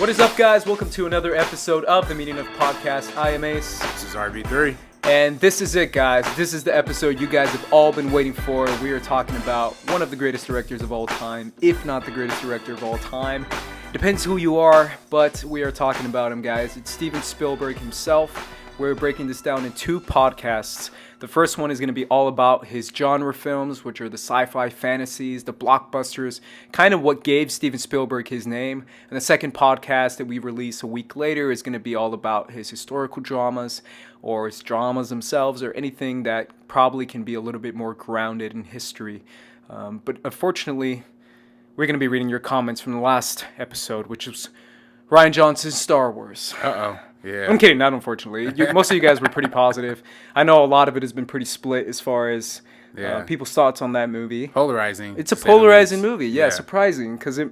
What is up, guys? Welcome to another episode of the Meaning of Podcast. I am Ace. This is RB3. And this is it, guys. This is the episode you guys have all been waiting for. We are talking about one of the greatest directors of all time, if not the greatest director of all time. Depends who you are, but we are talking about him, guys. It's Steven Spielberg himself. We're breaking this down in two podcasts. The first one is going to be all about his genre films, which are the sci-fi fantasies, the blockbusters, kind of what gave Steven Spielberg his name. And the second podcast that we release a week later is going to be all about his historical dramas, or his dramas themselves, or anything that probably can be a little bit more grounded in history. But unfortunately, we're going to be reading your comments from the last episode, which was Rian Johnson's Star Wars. Uh-oh. Yeah. I'm kidding, not unfortunately. Most of you guys were pretty positive. I know a lot of it has been pretty split as far as people's thoughts on that movie. Polarizing. It's a polarizing movie, yeah. Surprising, because it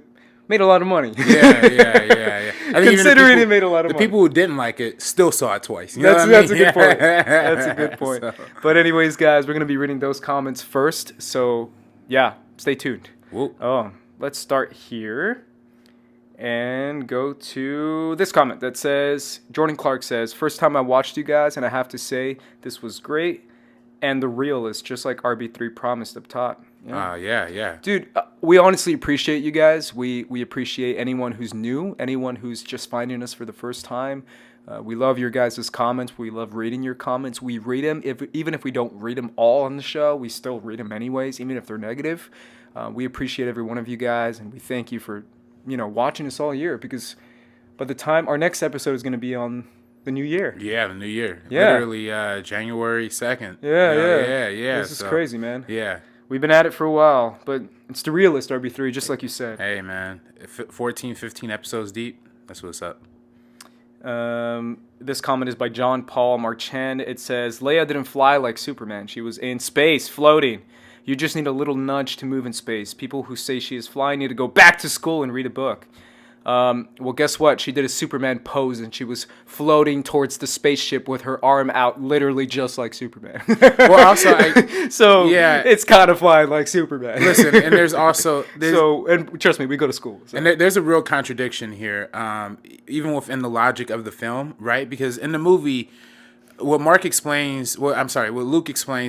made a lot of money. Yeah. I think Considering it made a lot of money. The people who didn't like it still saw it twice. That's a good point. That's a good point. So. But anyways, guys, we're going to be reading those comments first. So, yeah, stay tuned. Whoa. Let's start here. And go to this comment that says, Jordan Clark says, first time I watched you guys, and I have to say, this was great. And the real is just like RB3 promised up top. Yeah. Dude, we honestly appreciate you guys. We appreciate anyone who's new, anyone who's just finding us for the first time. We love your guys' comments. We love reading your comments. We read them. Even if we don't read them all on the show, we still read them anyways, even if they're negative. We appreciate every one of you guys, and we thank you for watching us all year, because by the time our next episode is going to be on the new year. Yeah, the new year. Yeah. Literally January 2nd. Yeah. This is crazy, man. Yeah. We've been at it for a while, but it's the realist, RB3, just like you said. Hey, man. 14, 15 episodes deep. That's what's up. This comment is by John Paul Marchand. It says, Leia didn't fly like Superman. She was in space, floating. You just need a little nudge to move in space. People who say she is flying need to go back to school and read a book. Well, guess what? She did a Superman pose, and she was floating towards the spaceship with her arm out, literally just like Superman. Well, also, it's kind of flying like Superman. Listen, and there's also... and trust me, we go to school. So. And there's a real contradiction here, even within the logic of the film, right? Because in the movie... what Luke explains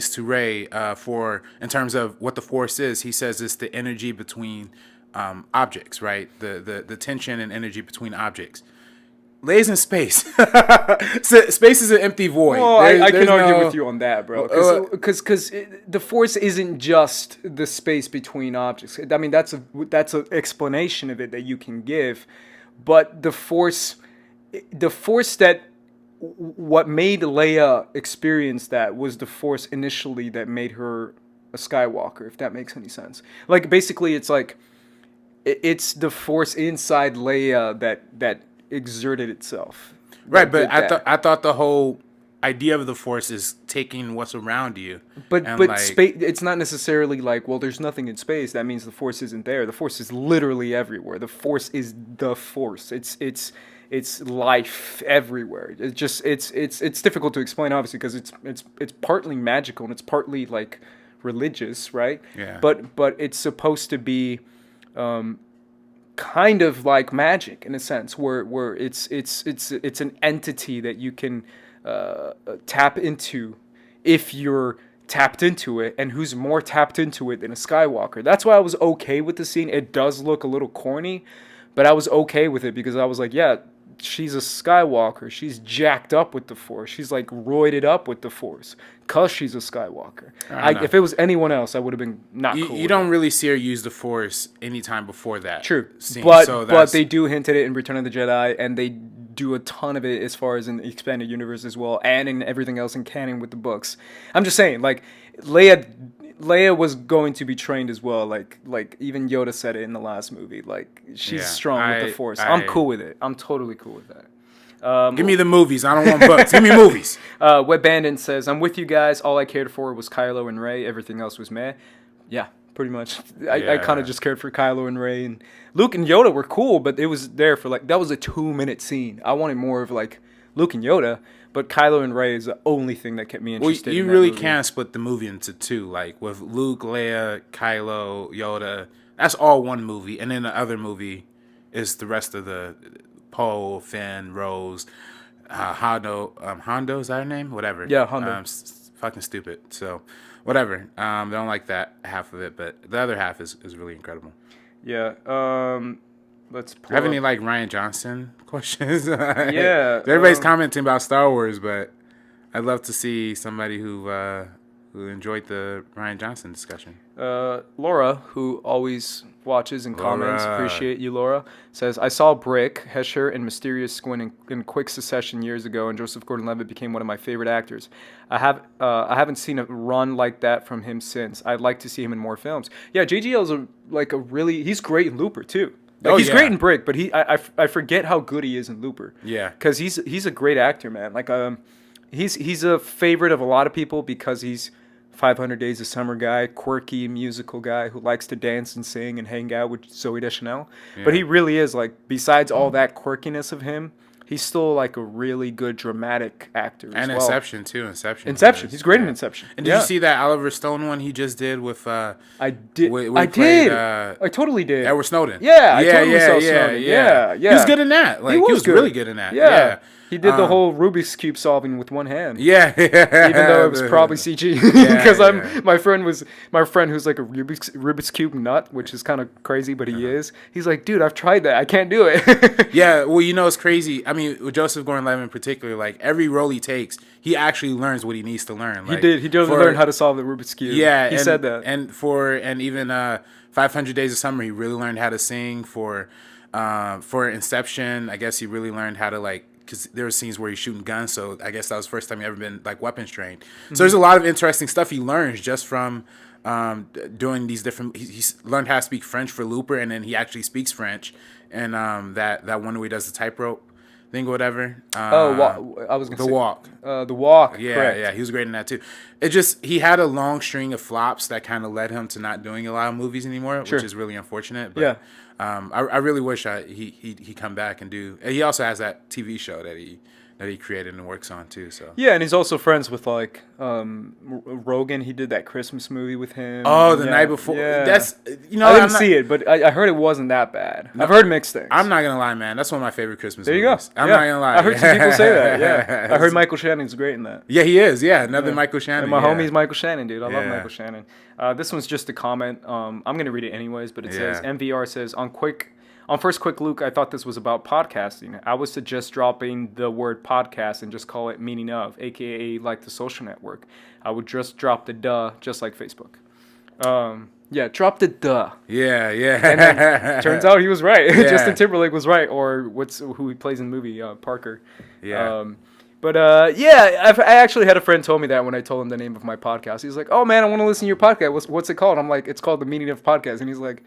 to Rey in terms of what the Force is, he says it's the energy between objects, right? The tension and energy between objects. Leia's in space. Space is an empty void. Well, I can argue with you on that, bro. Because the Force isn't just the space between objects. I mean, that's an explanation of it that you can give. But the Force that... what made Leia experience that was the Force initially that made her a Skywalker, if that makes any sense. Like, basically, it's like, it's the Force inside Leia that exerted itself. Right, but I thought the whole idea of the Force is taking what's around you. But space, it's not necessarily like, well, there's nothing in space. That means the Force isn't there. The Force is literally everywhere. The Force is the Force. It's life everywhere. It's difficult to explain, obviously, because it's partly magical and it's partly like religious, right? Yeah. But it's supposed to be kind of like magic in a sense, where it's an entity that you can tap into if you're tapped into it, and who's more tapped into it than a Skywalker. That's why I was okay with the scene. It does look a little corny, but I was okay with it because I was like, yeah, she's a Skywalker. She's jacked up with the Force. She's like roided up with the Force because she's a Skywalker. If it was anyone else, I would have been not cool. You don't really see her use the Force anytime before that. True. Scene. But they do hint at it in Return of the Jedi, and they do a ton of it as far as in the expanded universe as well, and in everything else in canon with the books. I'm just saying, like, Leia was going to be trained as well. Like even Yoda said it in the last movie. Like, she's strong with the Force. I'm cool with it. I'm totally cool with that. Give me the movies. I don't want books. Give me movies. Wet Bandit says, I'm with you guys. All I cared for was Kylo and Rey. Everything else was meh. Yeah, pretty much. I kind of just cared for Kylo and Rey. And Luke and Yoda were cool, but it was there for that was a 2-minute scene. I wanted more of like Luke and Yoda. But Kylo and Rey is the only thing that kept me interested. Well, you really can split the movie into two, like with Luke, Leia, Kylo, Yoda. That's all one movie, and then the other movie is the rest of the Poe, Finn, Rose, Hondo, is that her name? Whatever. Yeah, Hondo. Fucking stupid. So, whatever. They don't like that half of it, but the other half is really incredible. Yeah. Let's pull Have up. any like Ryan Johnson questions? Yeah. Everybody's commenting about Star Wars, but I'd love to see somebody who enjoyed the Ryan Johnson discussion. Laura, who always watches and comments, appreciate you, Laura, says, I saw Brick, Hesher, and Mysterious Squint in quick succession years ago, and Joseph Gordon-Levitt became one of my favorite actors. I haven't seen a run like that from him since. I'd like to see him in more films. Yeah, JGL's he's great in Looper, too. He's great in Brick, but I forget how good he is in Looper. Yeah. Because he's a great actor, man. He's a favorite of a lot of people because he's 500 Days of Summer guy, quirky musical guy who likes to dance and sing and hang out with Zooey Deschanel. Yeah. But he really is, besides all that quirkiness of him, he's still, a really good dramatic actor and as well. Inception, too. Inception. He's great in Inception. And did you see that Oliver Stone one he just did with... I did. I totally did. Edward Snowden. Yeah, I totally saw Snowden. Yeah. He was good in that. He was really good in that. Yeah. He did the whole Rubik's Cube solving with one hand. Yeah. Even though it was probably CG. Because my friend who's like a Rubik's Cube nut, which is kind of crazy, but he is. He's like, dude, I've tried that. I can't do it. Yeah, well, it's crazy. I mean, with Joseph Gordon-Levitt in particular, every role he takes, he actually learns what he needs to learn. He did. He does learn how to solve the Rubik's Cube. Yeah. He said that. And even 500 Days of Summer, he really learned how to sing. For Inception, I guess he really learned how to, because there were scenes where he's shooting guns, so I guess that was the first time he ever been weapons trained. Mm-hmm. So there's a lot of interesting stuff he learns just from doing these different. He's learned how to speak French for Looper, and then he actually speaks French. And that one where he does the tightrope thing or whatever. I was gonna say walk. The walk. Yeah, correct. Yeah, he was great in that too. He had a long string of flops that kind of led him to not doing a lot of movies anymore, which is really unfortunate. But, yeah. I really wish he come back and do. He also has that TV show that he created and works on too. So yeah, and he's also friends with Rogan. He did that Christmas movie with him. Oh, the night before. Yeah. That's I didn't see it, but I heard it wasn't that bad. No, I've heard mixed things. I'm not gonna lie, man. That's one of my favorite Christmas movies. There you go. I'm not gonna lie. I heard some people say that. Yeah, I heard Michael Shannon's great in that. Yeah, he is. Yeah, another Michael Shannon. And my homie's Michael Shannon, dude. I love Michael Shannon. This one's just a comment. I'm gonna read it anyways, but it says MVR says on first quick look, I thought this was about podcasting. I would suggest dropping the word podcast and just call it meaning of, aka like the social network. I would just drop the duh, just like Facebook. Drop the duh. Yeah. And then, turns out he was right. Yeah. Justin Timberlake was right, or who he plays in the movie, Parker. Yeah. I actually had a friend told me that when I told him the name of my podcast. He's like, "Oh man, I want to listen to your podcast. What's it called?" I'm like, "It's called The Meaning of Podcast." And he's like,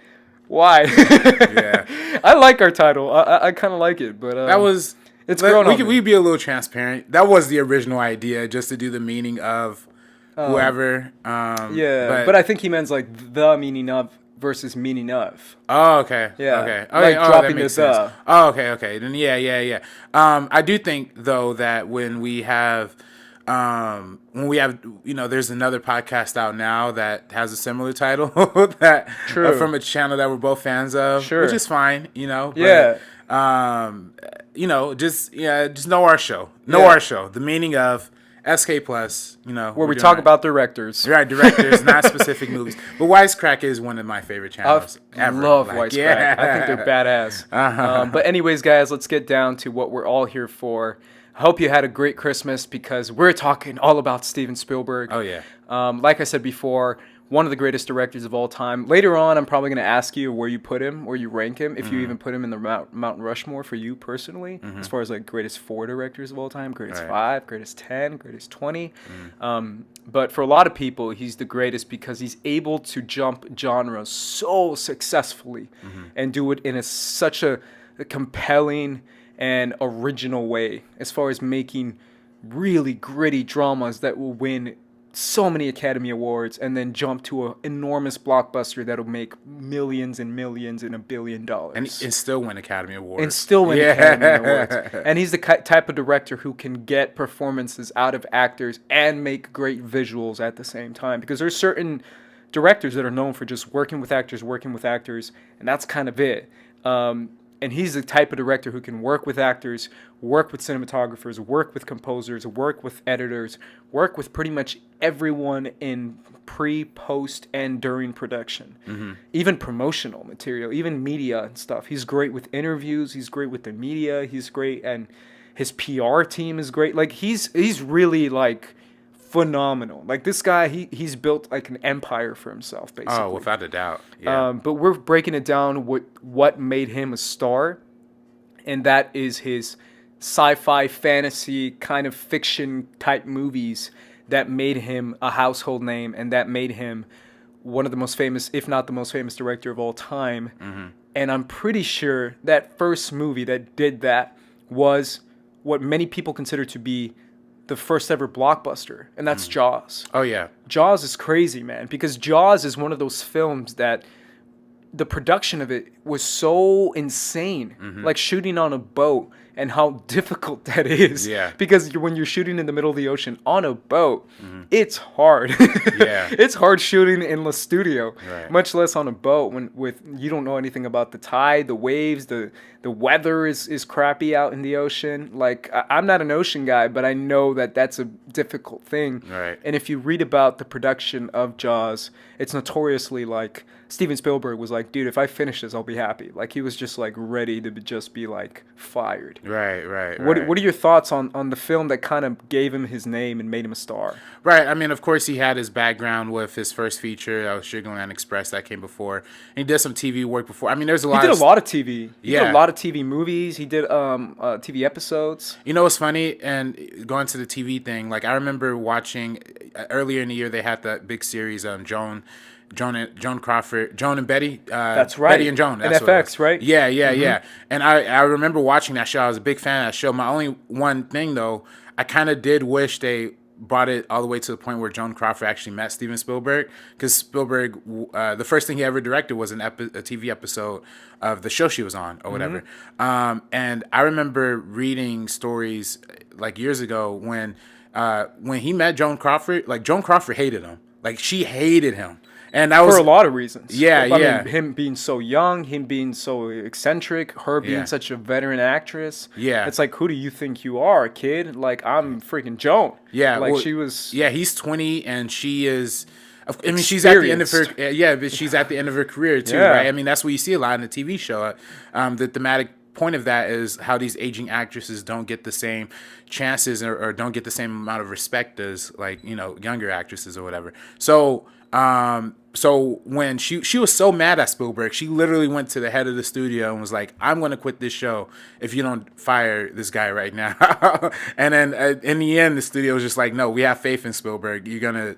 "Why?" Yeah. I like our title. I kind of like it, but it's grown on me. We'd be a little transparent. That was the original idea, just to do the meaning of whoever. But I think he meant the meaning of versus meaning of. Oh, okay. Yeah. Okay. Dropping that makes the sense. Oh, okay. Then yeah. I do think though that when we have, there's another podcast out now that has a similar title from a channel that we're both fans of, which is fine, But, just know our show. Our show. The meaning of SK Plus, where we talk about directors. Right, directors, not specific movies. But Wisecrack is one of my favorite channels ever. I love Wisecrack. Yeah. I think they're badass. But anyways, guys, let's get down to what we're all here for. I hope you had a great Christmas because we're talking all about Steven Spielberg. Oh, yeah. Like I said before, one of the greatest directors of all time. Later on, I'm probably going to ask you where you put him, where you rank him, if you even put him in the Mount Rushmore for you personally, as far as greatest 4 directors of all time, greatest 5, greatest 10, greatest 20. But for a lot of people, he's the greatest because he's able to jump genres so successfully and do it in such a compelling and original way, as far as making really gritty dramas that will win so many Academy Awards and then jump to an enormous blockbuster that'll make millions and millions and $1 billion. And still win Academy Awards. Academy Awards. And he's the type of director who can get performances out of actors and make great visuals at the same time. Because there's certain directors that are known for just working with actors, and that's kind of it. And he's the type of director who can work with actors, work with cinematographers, work with composers, work with editors, work with pretty much everyone in pre, post, and during production. Even promotional material, even media and stuff. He's great with interviews. He's great with the media. He's great, and his PR team is great. Like he's really like phenomenal. Like this guy, he's built like an empire for himself, basically. Oh, without a doubt. Yeah. But we're breaking it down what made him a star, and that is his sci-fi, fantasy, kind of fiction type movies that made him a household name, and that made him one of the most famous, if not the most famous director of all time. And I'm pretty sure that first movie that did that was what many people consider to be the first ever blockbuster, and that's Jaws. Oh, yeah. Jaws is crazy, man, because Jaws is one of those films that the production of it was so insane. Like shooting on a boat, and how difficult that is. Yeah. Because when you're shooting in the middle of the ocean on a boat, it's hard. Yeah. It's hard shooting in the studio, Right. much less on a boat when you don't know anything about the tide, the waves, the weather is crappy out in the ocean. Like I'm not an ocean guy, but I know that that's a difficult thing. Right. And if you read about the production of Jaws, it's notoriously like Steven Spielberg was like, dude, if I finish this, I'll be happy. Like he was just like ready to just be like fired. Right. What are your thoughts on the film that kind of gave him his name and made him a star? Right. I mean, of course, he had his background with his first feature, that was Sugarland Express, that came before. And he did some TV work before. I mean, there's a lot. He did a lot of TV. He did Yeah. a lot of TV movies. He did TV episodes. You know what's funny? And going to the TV thing, like I remember watching earlier in the year, they had that big series on Joan and Betty. That's right. Betty and Joan. That's And what it FX, was. right? Yeah. And I remember watching that show. I was a big fan of that show. My only one thing, though, I kind of did wish they brought it all the way to the point where Joan Crawford actually met Steven Spielberg. Because Spielberg, the first thing he ever directed was a TV episode of the show she was on or whatever. And I remember reading stories like years ago when he met Joan Crawford. Like Joan Crawford hated him. Like she hated him. And that was for a lot of reasons. Yeah, I yeah. mean, him being so young, him being so eccentric, her being Yeah. such a veteran actress. Yeah. It's like, who do you think you are, kid? Like, I'm freaking Joan. Yeah, Like, well, she was... Yeah, he's 20 and she is. I mean, she's at the end of her. Yeah, but she's at the end of her career too, Yeah. right? I mean, that's what you see a lot in the TV show. The thematic point of that is how these aging actresses don't get the same chances or don't get the same amount of respect as like younger actresses or whatever. So when she was so mad at Spielberg, she literally went to the head of the studio and was like, "I'm going to quit this show if you don't fire this guy right now." And then in the end, the studio was just like, "No, we have faith in Spielberg. You're gonna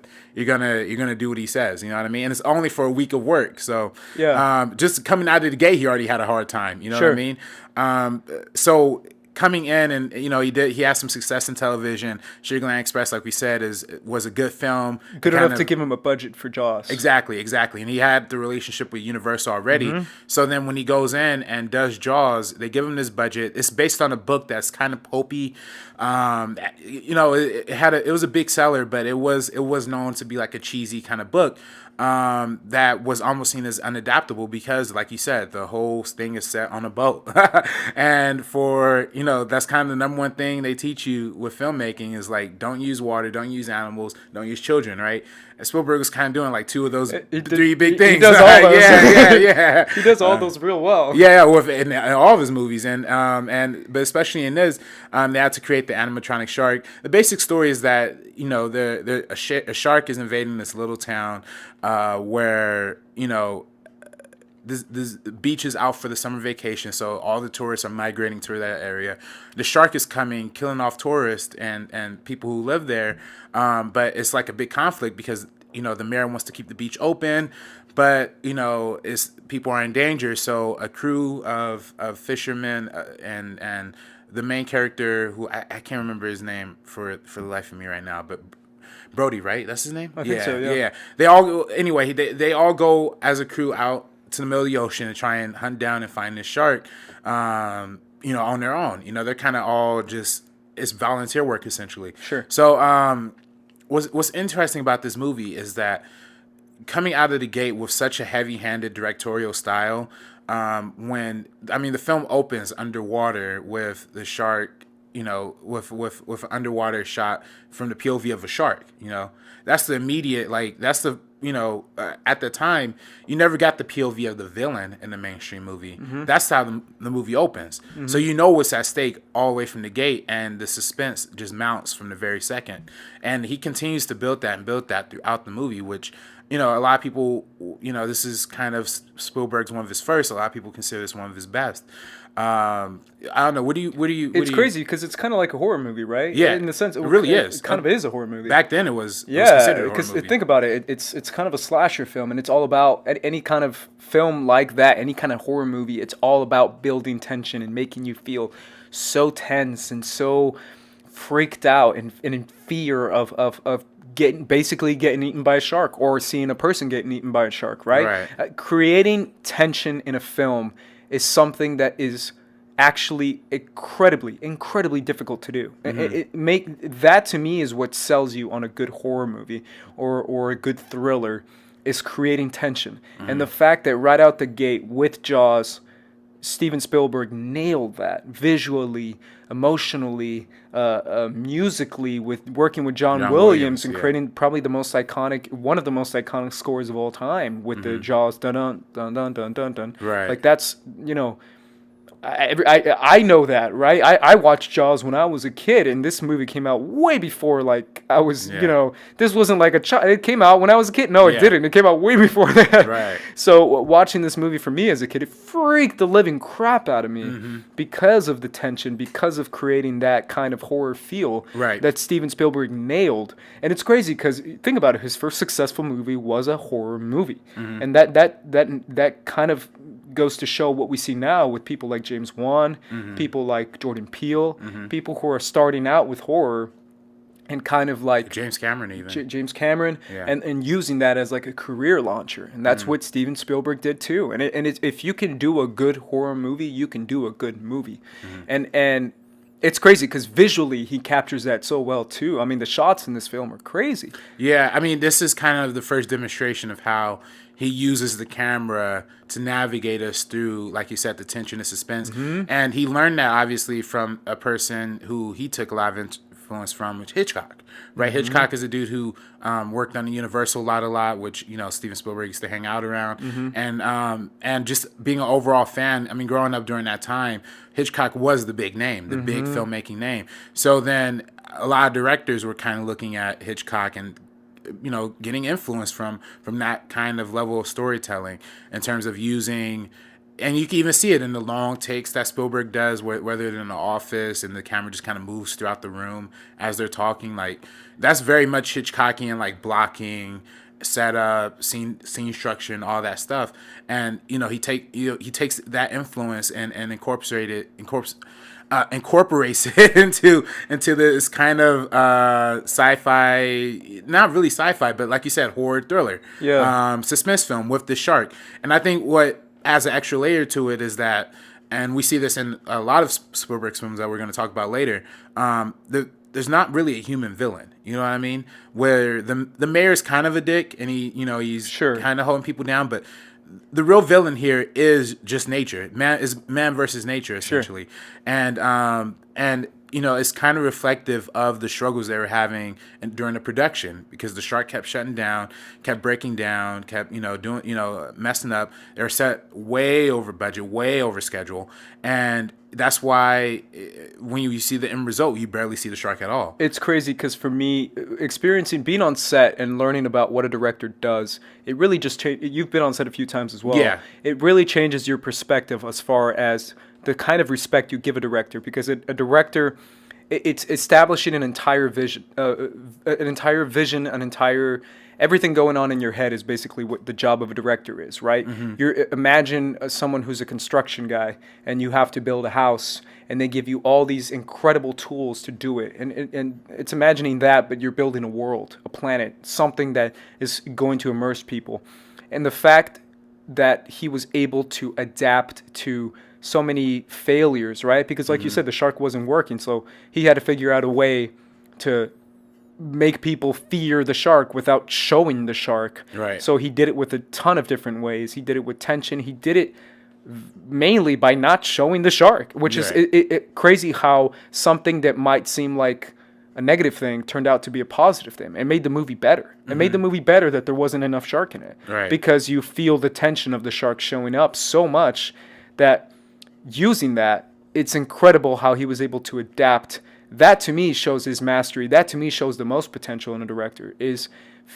do what he says." You know what I mean? And it's only for a week of work. So Yeah. just coming out of the gate, he already had a hard time. You know Sure. what I mean? So coming in and he had some success in television. Sugarland Express, like we said, was a good film. Good enough to give him a budget for Jaws. Exactly. And he had the relationship with Universal already. So then when he goes in and does Jaws, they give him this budget. It's based on a book that's kind of pulpy. It was a big seller, but it was known to be like a cheesy kind of book. That was almost seen as unadaptable because, like you said, the whole thing is set on a boat. And for, that's kind of the number one thing they teach you with filmmaking is like, don't use water, don't use animals, don't use children, right? And Spielberg was kind of doing like two of those three big things. He does all those. Yeah. He does all those real well. Yeah, in all of his movies, but especially in this, they had to create the animatronic shark. The basic story is that a shark is invading this little town where this beach is out for the summer vacation, so all the tourists are migrating to that area. The shark is coming, killing off tourists and people who live there, but it's like a big conflict because the mayor wants to keep the beach open, but people are in danger. So a crew of fishermen and the main character, who I can't remember his name for the life of me right now, but Brody, right? That's his name? I think so, yeah. They all go, anyway, they all go as a crew out to the middle of the ocean to try and hunt down and find this shark, on their own. They're kind of all just, it's volunteer work essentially. Sure. So what's interesting about this movie is that coming out of the gate with such a heavy-handed directorial style. The film opens underwater with the shark, with an underwater shot from the POV of a shark. That's the immediate, at the time, you never got the POV of the villain in the mainstream movie. Mm-hmm. That's how the movie opens. Mm-hmm. So what's at stake all the way from the gate, and the suspense just mounts from the very second. And he continues to build that throughout the movie, which, a lot of people, this is kind of Spielberg's one of his first. A lot of people consider this one of his best. I don't know. It's crazy because it's kind of like a horror movie, right? Yeah, in the sense it really is. It kind of is a horror movie. Back then, it was considered a horror movie. Think about it. It's kind of a slasher film, and it's all about any kind of film like that, any kind of horror movie. It's all about building tension and making you feel so tense and so freaked out and in fear of getting eaten by a shark or seeing a person getting eaten by a shark, right? Creating tension in a film is something that is actually incredibly difficult to do. Mm-hmm. That to me is what sells you on a good horror movie or a good thriller, is creating tension. Mm-hmm. And the fact that right out the gate with Jaws, Steven Spielberg nailed that visually, emotionally, musically, with working with John Williams and creating probably one of the most iconic scores of all time with the Jaws dun dun dun dun dun dun dun. Right. Like that's I know that, right? I watched Jaws when I was a kid, and this movie came out way before, I was, this wasn't like a child. It came out when I was a kid. No, it didn't. It came out way before that. Right. So watching this movie for me as a kid, it freaked the living crap out of me because of the tension, because of creating that kind of horror feel that Steven Spielberg nailed. And it's crazy because think about it, his first successful movie was a horror movie, and that kind of goes to show what we see now with people like James Wan, people like Jordan Peele, people who are starting out with horror and kind of like James Cameron and using that as like a career launcher. And that's what Steven Spielberg did too. And if you can do a good horror movie, you can do a good movie. And it's crazy because visually he captures that so well too. I mean, the shots in this film are crazy. Yeah, I mean, this is kind of the first demonstration of how he uses the camera to navigate us through, like you said, the tension and suspense. And he learned that obviously from a person who he took a lot of influence from, which Hitchcock. Right, Hitchcock is a dude who worked on the Universal lot, which Steven Spielberg used to hang out around, and just being an overall fan. I mean, growing up during that time, Hitchcock was the big name, the big filmmaking name. So then a lot of directors were kind of looking at Hitchcock and getting influence from that kind of level of storytelling in terms of using. And you can even see it in the long takes that Spielberg does, whether it's in the office and the camera just kind of moves throughout the room as they're talking. Like, that's very much Hitchcockian, like blocking, setup, scene structure, and all that stuff. And he takes that influence and incorporates it into this kind of sci-fi, not really sci-fi, but like you said, horror thriller, suspense film with the shark. And I think what adds an extra layer to it is that, and we see this in a lot of Spielberg's films that we're going to talk about later, there's not really a human villain. You know what I mean? Where the mayor's kind of a dick, and he's kind of holding people down, but the real villain here is just nature. Man versus nature, essentially. Sure. And it's kind of reflective of the struggles they were having during the production, because the shark kept shutting down, kept breaking down, kept doing messing up. They were set way over budget, way over schedule, and that's why when you see the end result, you barely see the shark at all. It's crazy because for me, being on set and learning about what a director does, it really just changed. You've been on set a few times as well. Yeah. It really changes your perspective as far as the kind of respect you give a director, because a director, it's establishing an entire vision, everything going on in your head is basically what the job of a director is, right? Imagine someone who's a construction guy, and you have to build a house, and they give you all these incredible tools to do it. And it's imagining that, but you're building a world, a planet, something that is going to immerse people. And the fact that he was able to adapt to so many failures, right? Because like you said, the shark wasn't working, so he had to figure out a way to make people fear the shark without showing the shark. Right. So he did it with a ton of different ways. He did it with tension. He did it mainly by not showing the shark, which is Right. crazy how something that might seem like a negative thing turned out to be a positive thing. It made the movie better. It made the movie better that there wasn't enough shark in it. Right. Because you feel the tension of the shark showing up so much that using that, it's incredible how he was able to adapt. That to me shows his mastery. That to me shows the most potential in a director is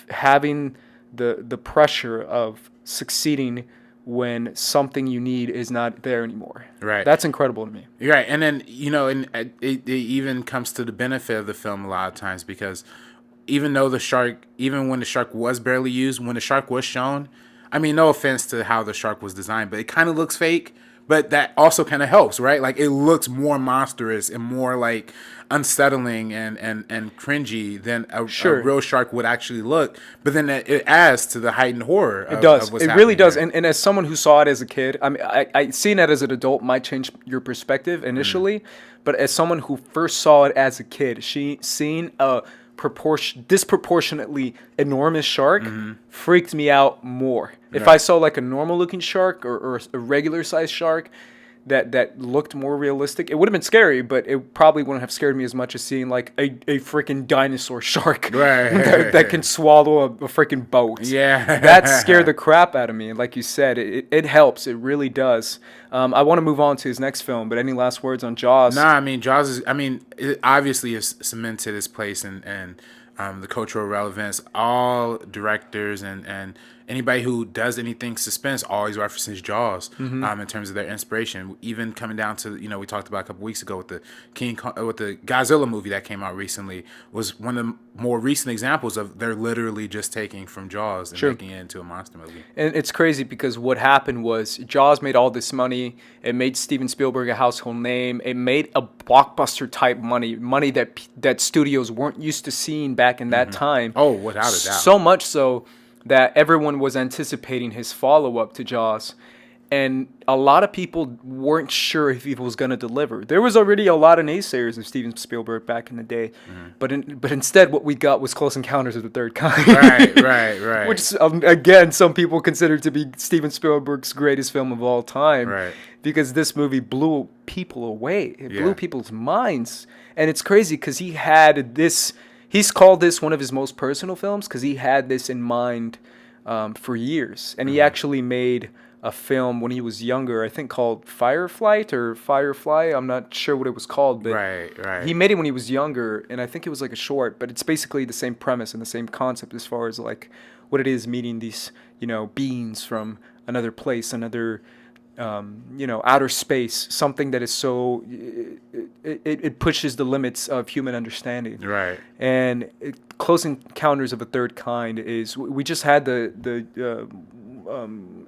having the pressure of succeeding when something you need is not there anymore. Right. That's incredible to me. Right, and then and it even comes to the benefit of the film a lot of times because even when the shark was barely used, when the shark was shown, I mean, no offense to how the shark was designed, but it kind of looks fake. But that also kind of helps, right? Like it looks more monstrous and more like unsettling and cringy than a real shark would actually look. But then it adds to the heightened horror. It does. It really does. There. And as someone who saw it as a kid, I mean, I seeing it as an adult might change your perspective initially, but as someone who first saw it as a kid, seeing a disproportionately enormous shark freaked me out more. If I saw like a normal looking shark or a regular sized shark that looked more realistic, it would have been scary, but it probably wouldn't have scared me as much as seeing like a freaking dinosaur shark that can swallow a freaking boat. Yeah. That scared the crap out of me. And like you said, it helps. It really does. I want to move on to his next film, but any last words on Jaws? Nah, I mean, Jaws is, it obviously has cemented its place and the cultural relevance. All directors and anybody who does anything suspense always references Jaws in terms of their inspiration. Even coming down to, we talked about a couple weeks ago with the with the Godzilla movie that came out recently was one of the more recent examples of they're literally just taking from Jaws and making it into a monster movie. And it's crazy because what happened was Jaws made all this money. It made Steven Spielberg a household name. It made a blockbuster type money that studios weren't used to seeing back in that time. Oh, without a doubt. So much so that everyone was anticipating his follow-up to Jaws. And a lot of people weren't sure if he was going to deliver. There was already a lot of naysayers of Steven Spielberg back in the day. But instead what we got was Close Encounters of the Third Kind. Right. Which, again, some people consider to be Steven Spielberg's greatest film of all time. Right. Because this movie blew people away. It blew people's minds. And it's crazy because he had this... He's called this one of his most personal films because he had this in mind for years. And he actually made a film when he was younger, I think called Firefly. I'm not sure what it was called. But right. he made it when he was younger, and I think it was like a short. But it's basically the same premise and the same concept as far as like what it is meeting these, beings from another place, another... outer space, something that is so it pushes the limits of human understanding. Right. And Close Encounters of a Third Kind is we just had the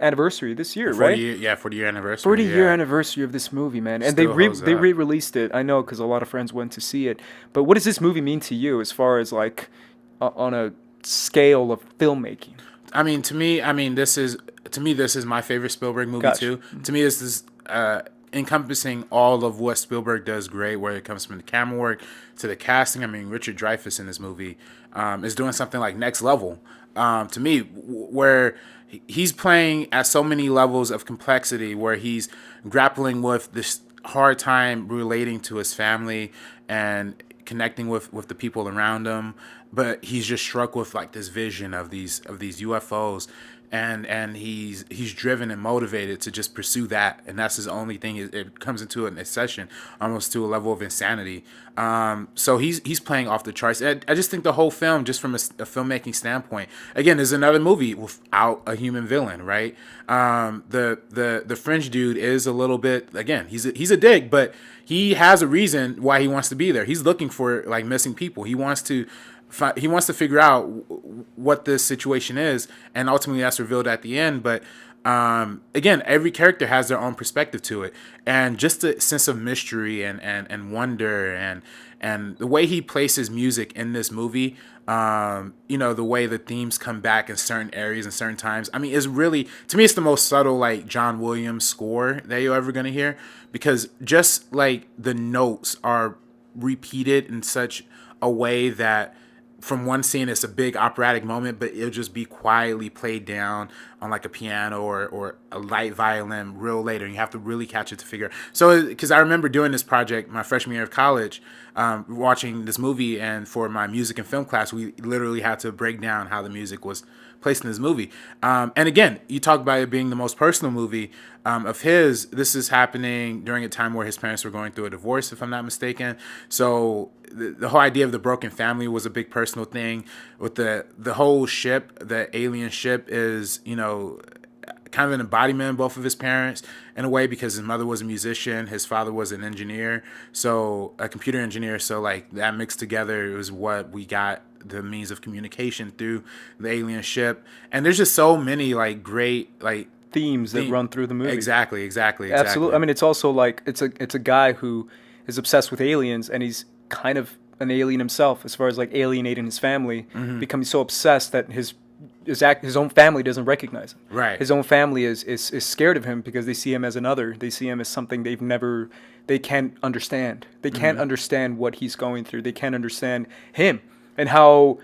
anniversary this year, 40 right? 40-year anniversary. 40-year anniversary of this movie, man. And Still they holds up. re-released it. I know because a lot of friends went to see it. But what does this movie mean to you as far as like on a scale of filmmaking? This is my favorite Spielberg movie too. To me, this is encompassing all of what Spielberg does great, where it comes from the camera work to the casting. I mean, Richard Dreyfuss in this movie is doing something like next level to me, where he's playing at so many levels of complexity, where he's grappling with this hard time relating to his family and connecting with the people around him, but he's just struck with like this vision of these UFOs, and he's driven and motivated to just pursue that, and that's his only thing. It comes into an obsession, almost to a level of insanity. So he's playing off the charts. I just think the whole film, just from a filmmaking standpoint, again, is another movie without a human villain, right? The French dude is a little bit, again, he's a dick, but he has a reason why he wants to be there. He's looking for like missing people. He wants to figure out what this situation is, and ultimately that's revealed at the end. But again, every character has their own perspective to it, and just a sense of mystery and wonder, and the way he places music in this movie, the way the themes come back in certain areas and certain times. I mean, it's really, to me, it's the most subtle like John Williams score that you're ever gonna hear, because just like the notes are repeated in such a way that from one scene, it's a big operatic moment, but it'll just be quietly played down on like a piano or a light violin real later. And you have to really catch it to figure. So, because I remember doing this project my freshman year of college, watching this movie, and for my music and film class, we literally had to break down how the music was placed in this movie. And again, you talk about it being the most personal movie of his. This is happening during a time where his parents were going through a divorce, if I'm not mistaken. So the whole idea of the broken family was a big personal thing. With the whole ship, the alien ship is, kind of an embodiment of both of his parents in a way, because his mother was a musician, his father was an engineer, so a computer engineer. So like that mixed together was what we got the means of communication through the alien ship. And there's just so many like great like themes that run through the movie. Exactly. Absolutely. I mean, it's also like it's a guy who is obsessed with aliens, and he's kind of an alien himself as far as like alienating his family, becoming so obsessed that his own family doesn't recognize him. Right. His own family is scared of him because they see him as another. They see him as something they can't understand. They can't understand what he's going through. They can't understand him and how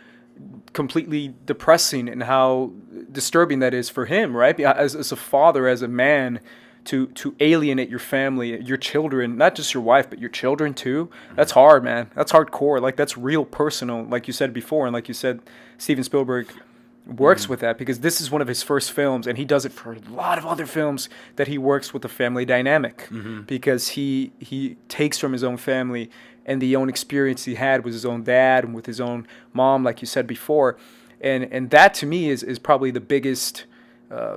completely depressing and how disturbing that is for him, right? As a father, as a man, to alienate your family, your children, not just your wife, but your children too. That's hard, man. That's hardcore. Like, that's real personal, like you said before. And like you said, Steven Spielberg works with that because this is one of his first films, and he does it for a lot of other films that he works with the family dynamic, because he takes from his own family and the own experience he had with his own dad and with his own mom, like you said before. And that to me is probably the biggest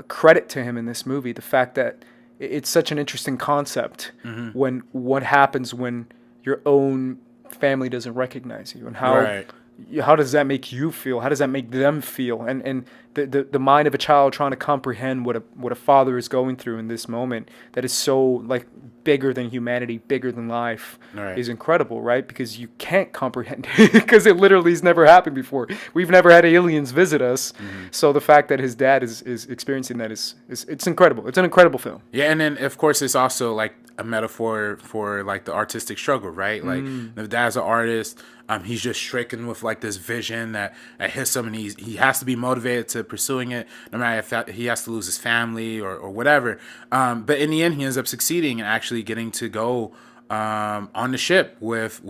credit to him in this movie, the fact that it's such an interesting concept when what happens when your own family doesn't recognize you, and how does that make you feel? How does that make them feel? And the mind of a child trying to comprehend what a father is going through in this moment that is so like bigger than humanity, bigger than life, is incredible, right? Because you can't comprehend it because it literally has never happened before. We've never had aliens visit us. So the fact that his dad is experiencing that is it's incredible. It's an incredible film. Yeah, and then of course it's also like a metaphor for like the artistic struggle, right? Like the dad's an artist. He's just stricken with like this vision that hits him, and he has to be motivated to pursuing it, no matter if he has to lose his family or whatever. But in the end, he ends up succeeding and actually getting to go on the ship with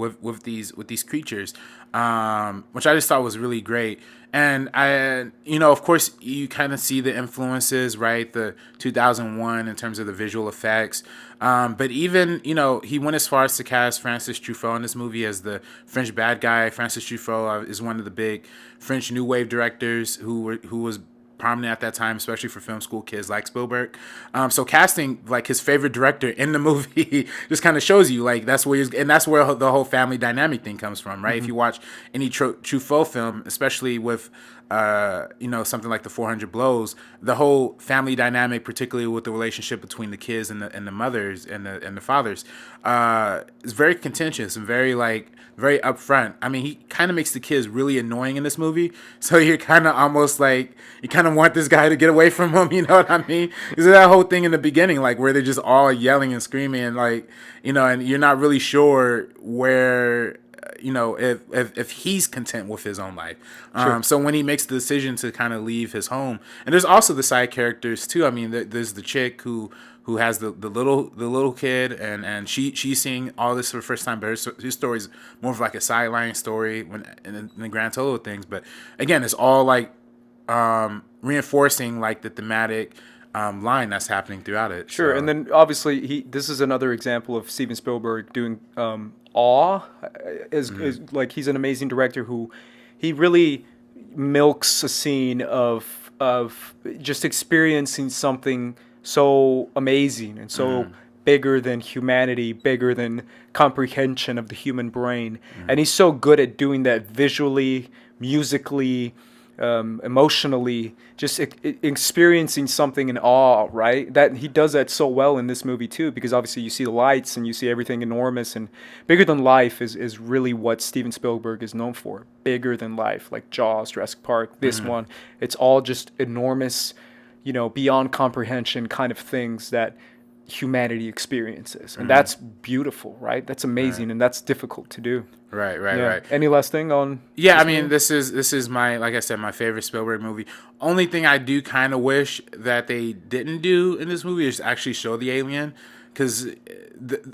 these creatures, which I just thought was really great. And of course, you kind of see the influences, right? The 2001 in terms of the visual effects. But even, he went as far as to cast Francis Truffaut in this movie as the French bad guy. Francis Truffaut is one of the big French new wave directors who was prominent at that time, especially for film school kids like Spielberg. So casting like his favorite director in the movie just kind of shows you like that's where the whole family dynamic thing comes from, right? If you watch any Truffaut film, especially with something like the 400 Blows, the whole family dynamic, particularly with the relationship between the kids and the mothers and the fathers, is very contentious and very upfront. I mean, he kind of makes the kids really annoying in this movie, so you're kind of almost like you kind of want this guy to get away from him. You know what I mean? Is that whole thing in the beginning, like where they're just all yelling and screaming, and and you're not really sure where. If he's content with his own life. Sure. So when he makes the decision to kind of leave his home, and there's also the side characters too. I mean, there's the chick who has the little kid, and she's seeing all this for the first time, but his story is more of like a sideline story in the grand total of things. But again, it's all like reinforcing like the thematic line that's happening throughout it. Sure, So. and then obviously this is another example of Steven Spielberg doing awe. Is like he's an amazing director who he really milks a scene of just experiencing something so amazing and so bigger than humanity, bigger than comprehension of the human brain, and he's so good at doing that visually, musically. Emotionally, just experiencing something in awe, right? That he does that so well in this movie too, because obviously you see the lights and you see everything enormous and bigger than life is really what Steven Spielberg is known for. Bigger than life, like Jaws, Jurassic Park, this one. It's all just enormous, beyond comprehension kind of things that humanity experiences, and that's beautiful, right? That's amazing, and that's difficult to do. Right. Any last thing on? Yeah, I mean, this is my, like I said, my favorite Spielberg movie. Only thing I do kind of wish that they didn't do in this movie is actually show the alien, because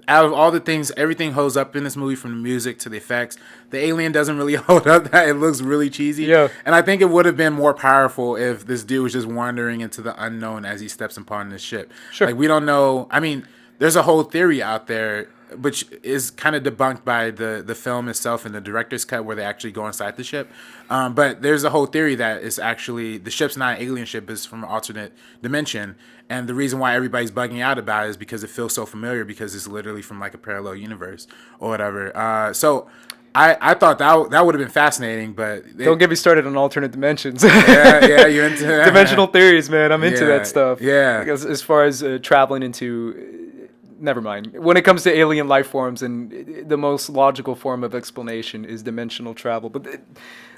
out of all the things, everything holds up in this movie, from the music to the effects. The alien doesn't really hold up. That it looks really cheesy. Yeah. And I think it would have been more powerful if this dude was just wandering into the unknown as he steps upon this ship. Sure. Like, we don't know. I mean, there's a whole theory out there, which is kind of debunked by the film itself and the director's cut, where they actually go inside the ship. But there's a whole theory that it's actually, the ship's not an alien ship, it's from an alternate dimension. And the reason why everybody's bugging out about it is because it feels so familiar, because it's literally from like a parallel universe or whatever. So I thought that would have been fascinating, but Don't get me started on alternate dimensions. yeah, you're into that. Dimensional theories, man. I'm into Yeah, that stuff. yeah. Because as far as traveling into, never mind. When it comes to alien life forms, and the most logical form of explanation is dimensional travel, but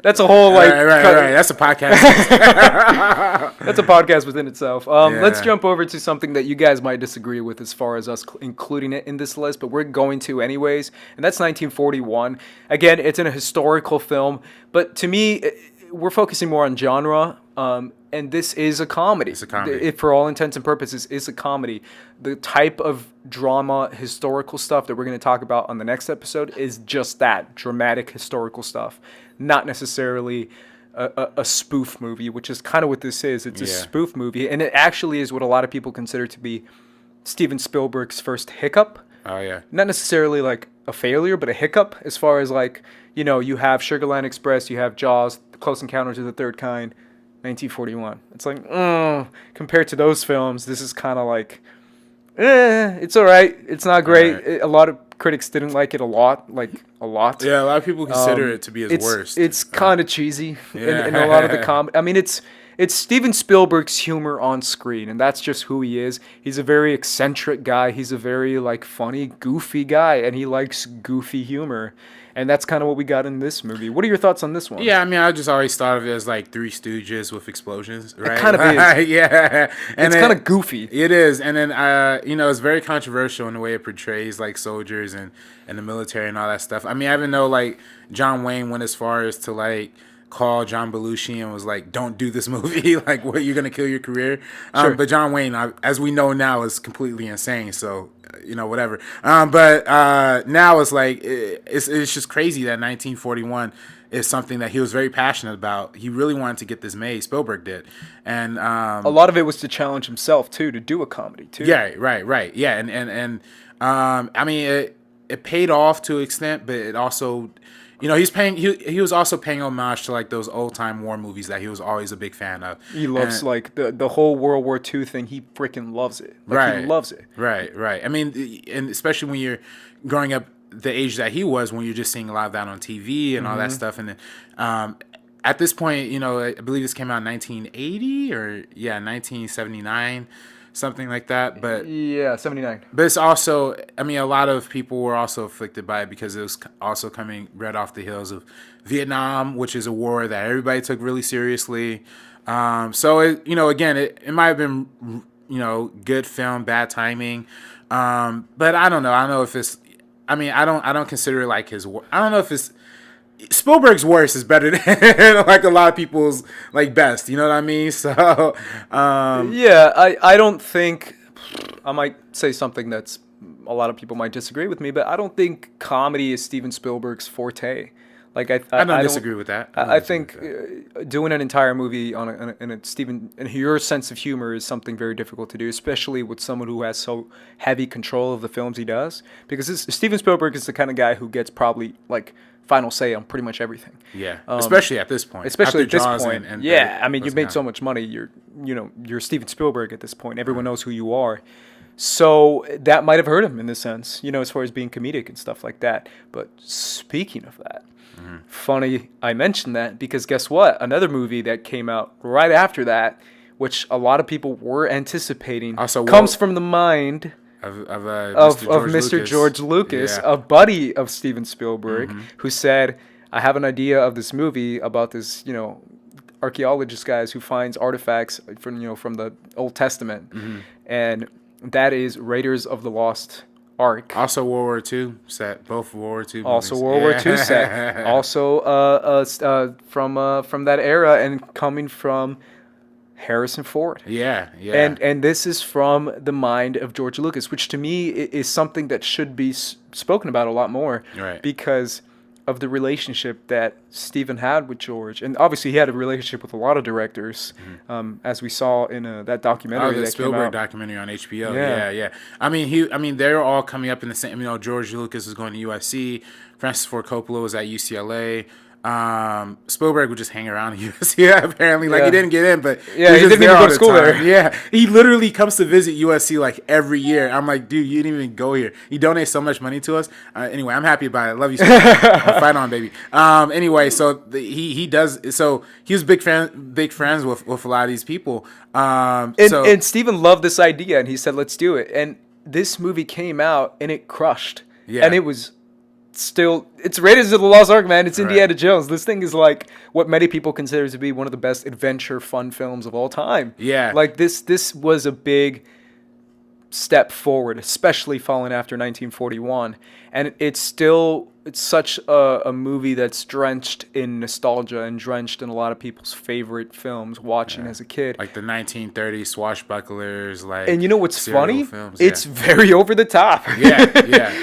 that's a whole like right. That's a podcast. that's a podcast within itself. Let's Yeah. jump over to something that you guys might disagree with as far as us including it in this list, but we're going to anyways, and that's 1941. Again, it's in a historical film, but to me, we're focusing more on genre, and this is a comedy. It's a comedy. It, for all intents and purposes, is a comedy. The type of drama, historical stuff that we're going to talk about on the next episode is just that, dramatic historical stuff, not necessarily a spoof movie, which is kind of what this is. It's a spoof movie, and it actually is what a lot of people consider to be Steven Spielberg's first hiccup. Oh yeah. Not necessarily like a failure, but a hiccup, as far as like, you know, you have Sugarland Express, you have Jaws, Close Encounters of the Third Kind, 1941. It's like, compared to those films, this is kind of like, it's all right. It's not great. Right. A lot of critics didn't like it a lot. Yeah, a lot of people consider it to be his worst. It's kind of cheesy Yeah. in a lot of the I mean, it's Steven Spielberg's humor on screen, and that's just who he is. He's a very eccentric guy. He's a very like funny, goofy guy, and he likes goofy humor. And that's kind of what we got in this movie. What are your thoughts on this one? Yeah, I mean, I just always thought of it as like Three Stooges with explosions, right? It kind of is. Yeah. And It's kind of goofy. It is. And then, it's very controversial in the way it portrays like soldiers and the military and all that stuff. I mean, I even know like John Wayne went as far as to like call John Belushi and was like, don't do this movie. Like, what, you're going to kill your career? Sure. But John Wayne, as we know now, is completely insane. So, whatever. But now it's like, it's just crazy that 1941 is something that he was very passionate about. He really wanted to get this made. Spielberg did. And a lot of it was to challenge himself, too, to do a comedy, too. yeah, right. Yeah. And I mean, it paid off to an extent, but it also... he was also paying homage to like those old time war movies that he was always a big fan of. He loves like the whole World War II thing. He freaking loves it. Like, right. He loves it. Right. I mean, and especially when you're growing up the age that he was, when you're just seeing a lot of that on TV and all that stuff. And then, at this point, I believe this came out in 1980 or 1979. Something like that, but yeah, 79. But it's also, I mean, a lot of people were also afflicted by it because it was also coming right off the heels of Vietnam, which is a war that everybody took really seriously. So it might have been, good film, bad timing, but I don't know. I don't know if it's. I mean, I don't consider it like his. I don't know if it's. Spielberg's worst is better than like a lot of people's like best. You know what I mean? So yeah, I don't think, I might say something that's a lot of people might disagree with me, but I don't think comedy is Steven Spielberg's forte. Like I don't disagree with that. I think doing an entire movie in your sense of humor is something very difficult to do, especially with someone who has so heavy control of the films he does. Because Steven Spielberg is the kind of guy who gets probably like final say on pretty much everything. Yeah, especially at this point. Especially After at this Jaws point. and I mean, you've made so much money. You're Steven Spielberg at this point. Everyone knows who you are. So that might have hurt him in this sense, as far as being comedic and stuff like that. But speaking of that, funny I mentioned that because guess what? Another movie that came out right after that, which a lot of people were anticipating, comes from the mind of Mr. George Lucas, a buddy of Steven Spielberg, who said, I have an idea of this movie about this, archaeologist guys who finds artifacts from the Old Testament. And that is Raiders of the Lost Ark. Also World War II set. Both World War II movies. Also World War II set. Also from that era and coming from Harrison Ford. Yeah, yeah. And this is from the mind of George Lucas, which to me is something that should be spoken about a lot more. Right. Because of the relationship that Steven had with George. And obviously he had a relationship with a lot of directors, as we saw in that documentary that Spielberg came out. documentary on HBO. Yeah. I mean, they're all coming up in the same. George Lucas was going to USC. Francis Ford Coppola was at UCLA. Spielberg would just hang around at USC apparently. Like, he didn't get in, but he didn't even go to school there. Yeah, he literally comes to visit USC like every year. I'm like, dude, you didn't even go here. You donate so much money to us. Anyway, I'm happy about it. Love you so much. Fight on, baby. Anyway, so he does. So he was big friends with a lot of these people. And Steven loved this idea, and he said, let's do it. And this movie came out, and it crushed. Yeah. And it was still, it's rated as the Lost Ark, man. It's Indiana Jones. This thing is like what many people consider to be one of the best adventure fun films of all time. Yeah. Like this was a big step forward, especially following after 1941. And it's such a movie that's drenched in nostalgia and drenched in a lot of people's favorite films watching as a kid. Like the 1930s swashbucklers, like. And you know what's funny? Films, it's very over the top. Yeah.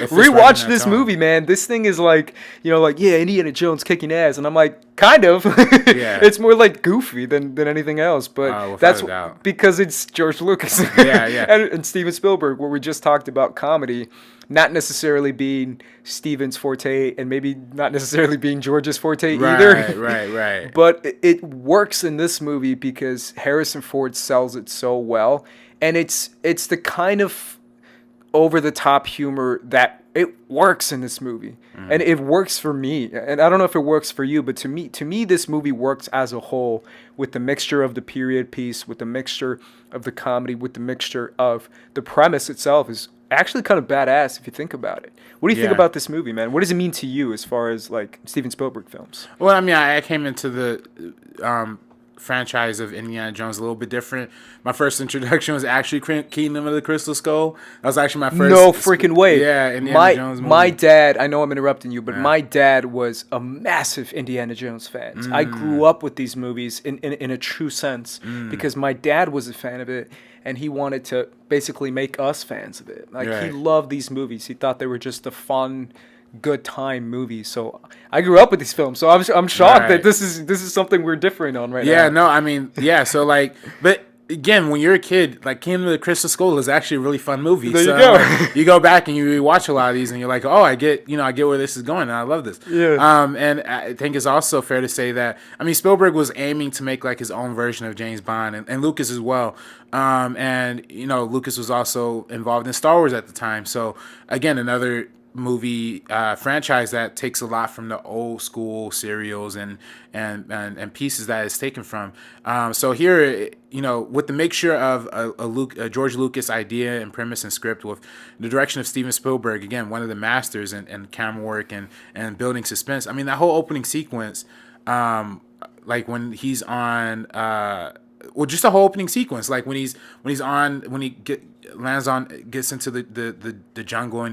Rewatch this movie, man. This thing is like, Indiana Jones kicking ass, and I'm like, kind of. Yeah. It's more like goofy than anything else, but that's because it's George Lucas. And Steven Spielberg, where we just talked about comedy not necessarily being Steven's forte and maybe not necessarily being George's forte either. Right. But it works in this movie because Harrison Ford sells it so well, and it's the kind of over-the-top humor that it works in this movie. And it works for me. And I don't know if it works for you, but to me this movie works as a whole, with the mixture of the period piece, with the mixture of the comedy, with the mixture of the premise itself is actually kind of badass if you think about it. What do you think about this movie, man? What does it mean to you as far as like Steven Spielberg films? Well, I mean, I came into the franchise of Indiana Jones a little bit different. My first introduction was actually Kingdom of the Crystal Skull. That was actually my first. No freaking way. Yeah, Indiana Jones movie. My dad, I know I'm interrupting you, but my dad was a massive Indiana Jones fan. I grew up with these movies in a true sense because my dad was a fan of it, and he wanted to basically make us fans of it. Like, he loved these movies. He thought they were just a fun, good time movie. So I grew up with these films. So I'm shocked that this is something we're differing on right now. Yeah, no, I mean, so like, but again, when you're a kid, like Kingdom of the Crystal Skull is actually a really fun movie. There you go. Like, you go back and you watch a lot of these, and you're like, oh, I get where this is going, and I love this. Yeah. And I think it's also fair to say that, I mean, Spielberg was aiming to make like his own version of James Bond, and Lucas as well. And Lucas was also involved in Star Wars at the time. So again, another movie franchise that takes a lot from the old school serials and pieces that it's taken from. So here, with the mixture of a George Lucas idea and premise and script with the direction of Steven Spielberg, again, one of the masters in camera work and building suspense. I mean, that whole opening sequence, like when he's on, just the whole opening sequence, like when he gets into the jungle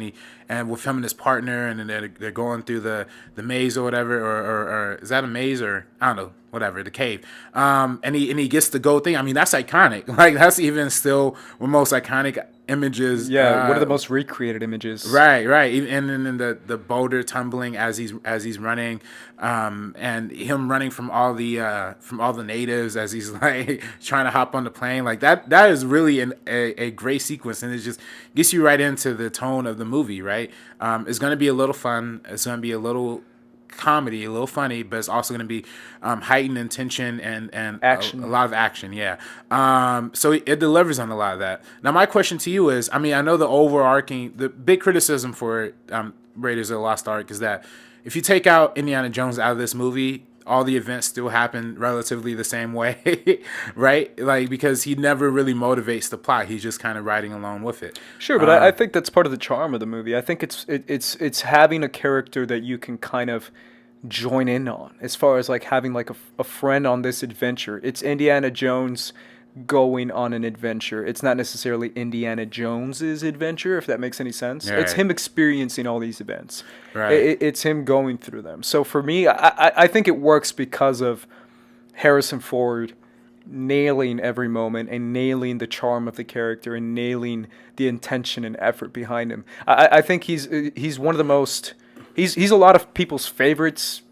and with him and his partner, and then they're going through the maze or whatever, or is that a maze, or I don't know, whatever, the cave, and he gets the gold thing. I mean, that's iconic. Like, that's even still one of the most iconic images. Yeah, one of the most recreated images. Right, and then the boulder tumbling as he's running, and him running from all the natives as he's like trying to hop on the plane. Like that is really a great sequence, and it just gets you right into the tone of the movie. Right, it's going to be a little fun. It's going to be a little comedy, a little funny, but it's also going to be heightened in tension and action. A lot of action. Yeah. So it delivers on a lot of that. Now, my question to you is, I mean, I know the big criticism for Raiders of the Lost Ark is that if you take out Indiana Jones out of this movie, all the events still happen relatively the same way, right? Like, because he never really motivates the plot. He's just kind of riding along with it. Sure, but I think that's part of the charm of the movie. I think it's having a character that you can kind of join in on, as far as like having like a friend on this adventure. It's Indiana Jones going on an adventure. It's not necessarily Indiana Jones's adventure, if that makes any sense. Yeah, it's right. him experiencing all these events. Right. It's him going through them. So for me, I think it works because of Harrison Ford nailing every moment and nailing the charm of the character and nailing the intention and effort behind him. I think he's one of the most he's a lot of people's favorite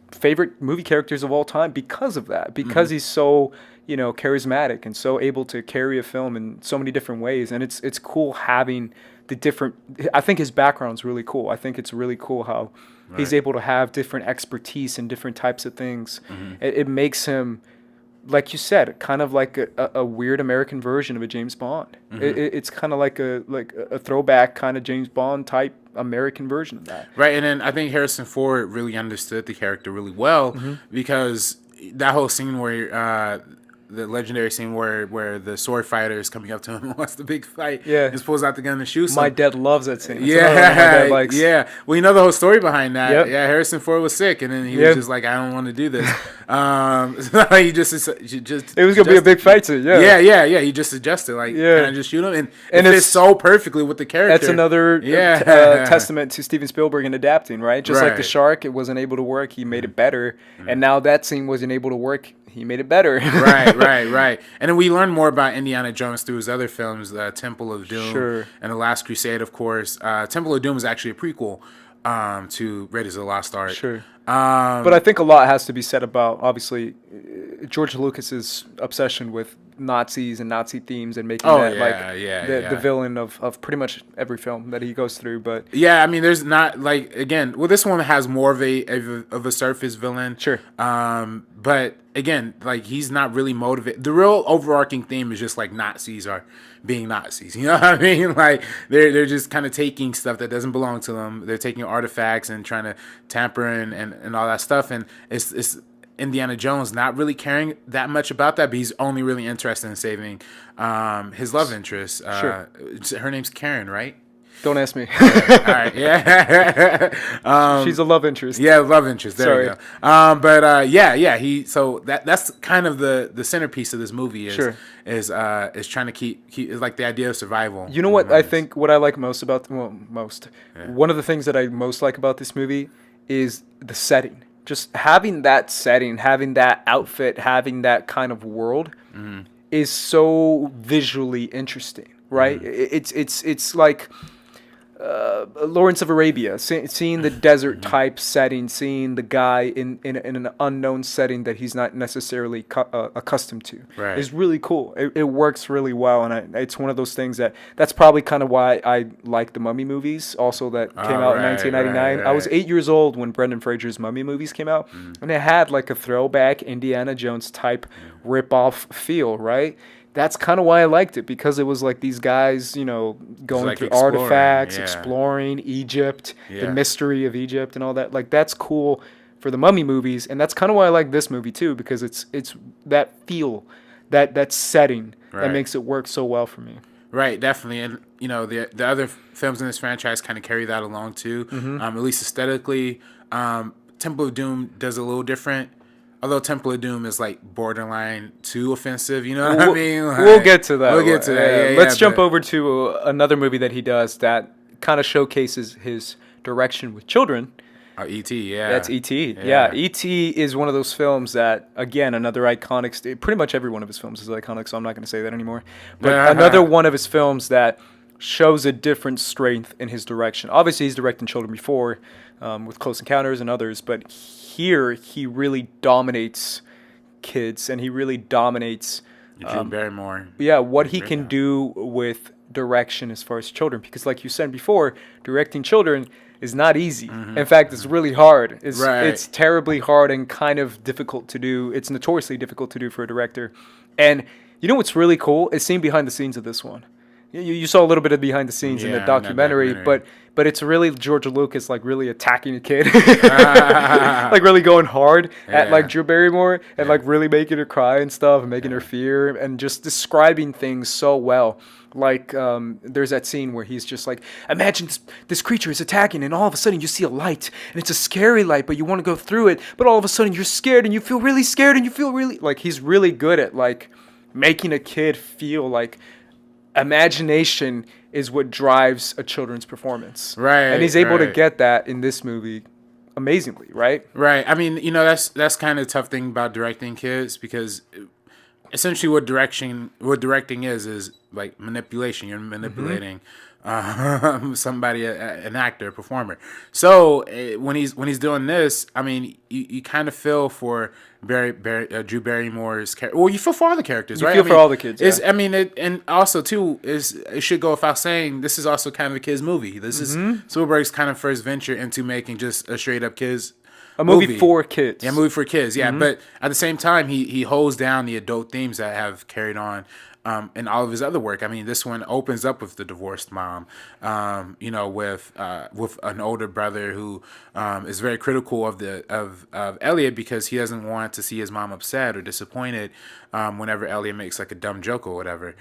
movie characters of all time because of that. Because he's so, charismatic and so able to carry a film in so many different ways. And it's cool having the different. I think his background's really cool. I think it's really cool how he's able to have different expertise in different types of things. It makes him, like you said, kind of like a weird American version of a James Bond. It's kind of like a throwback kind of James Bond type American version of that. Right, and then I think Harrison Ford really understood the character really well because that whole scene where the legendary scene where the sword fighter is coming up to him and wants the big fight. Yeah. Just pulls out the gun and shoots him. My dad loves that scene. It's Yeah, another one my dad likes. yeah. Well, you know the whole story behind that. Yep. Yeah, Harrison Ford was sick, and then he was just like, "I don't want to do this." So he just It was gonna be a big fight scene. Yeah. yeah. He just suggested like, "Can I just shoot him?" And it fits so perfectly with the character. That's another testament to Steven Spielberg in adapting, right? Just like the shark, it wasn't able to work. He made it better, and now that scene wasn't able to work. He made it better. right. And then we learn more about Indiana Jones through his other films, Temple of Doom and The Last Crusade, of course. Temple of Doom is actually a prequel to Raiders of the Lost Ark. Sure. But I think a lot has to be said about, obviously, George Lucas's obsession with Nazis and Nazi themes and making the villain of pretty much every film that he goes through. But yeah, I mean, there's not like this one has more of a surface villain. Sure. But again, like he's not really motivated. The real overarching theme is just like Nazis are being Nazis. You know what I mean? Like they're just kind of taking stuff that doesn't belong to them. They're taking artifacts and trying to tamper and all that stuff. And it's Indiana Jones not really caring that much about that, but he's only really interested in saving his love interest. Sure. Her name's Karen, right? Don't ask me. All right, yeah. She's a love interest. Yeah, love interest. There you go. So that's kind of the centerpiece of this movie is trying to keep is like the idea of survival. You know what I think? What I like most about one of the things that I most like about this movie is the setting. Just having that setting, having that outfit, having that kind of world is so visually interesting, right? It's like Lawrence of Arabia, seeing the desert type setting, seeing the guy in an unknown setting that he's not necessarily accustomed to is really cool. It works really well, and it's one of those things that's probably kind of why I like the Mummy movies also that came out in 1999. I was 8 years old when Brendan Fraser's Mummy movies came out, and it had like a throwback Indiana Jones type rip-off feel, right? That's kind of why I liked it, because it was like these guys, going like through artifacts, exploring Egypt, the mystery of Egypt and all that. Like, that's cool for the Mummy movies, and that's kind of why I like this movie too, because it's that feel, that setting that makes it work so well for me. Right, definitely, and the other films in this franchise kind of carry that along too. At least aesthetically, Temple of Doom does a little different. Although Temple of Doom is like borderline too offensive, you know what I mean? Like, we'll get to that. Let's jump over to another movie that he does that kind of showcases his direction with children. Oh, E.T., yeah. That's E.T., yeah. E.T. is one of those films that, again, another iconic... Pretty much every one of his films is iconic, so I'm not going to say that anymore. But another one of his films that shows a different strength in his direction. Obviously, he's directing children before with Close Encounters and others, but here he really dominates kids, and he really dominates Drew Barrymore. Yeah, what he can do with direction as far as children, because like you said before, directing children is not easy. In fact, it's really hard. It's terribly hard and kind of difficult to do. It's notoriously difficult to do for a director. And you know what's really cool is seeing behind the scenes of this one. You saw a little bit of behind the scenes in the documentary, but it's really George Lucas like really attacking a kid, like really going hard at like Drew Barrymore and like really making her cry and stuff and making her fear and just describing things so well. Like there's that scene where he's just like, imagine this creature is attacking and all of a sudden you see a light and it's a scary light, but you want to go through it, but all of a sudden you're scared and you feel really scared and you feel really like he's really good at like making a kid feel like imagination is what drives a children's performance. Right. And he's able to right. get that in this movie amazingly, right? Right. I mean, that's kind of the tough thing about directing kids, because essentially what directing is like manipulation. You're manipulating somebody, an actor, a performer. So when he's doing this, I mean, you kind of feel for Drew Barrymore's character. Well, you feel for all the characters, right? You feel for all the kids. Is Yeah. I mean, and also too it should go without saying, this is also kind of a kids movie. This is Spielberg's kind of first venture into making just a straight up kids. A movie for kids. Yeah, movie for kids. Yeah, but at the same time, he holds down the adult themes that have carried on in all of his other work. I mean, this one opens up with the divorced mom, with an older brother who is very critical of Elliot, because he doesn't want to see his mom upset or disappointed whenever Elliot makes like a dumb joke or whatever.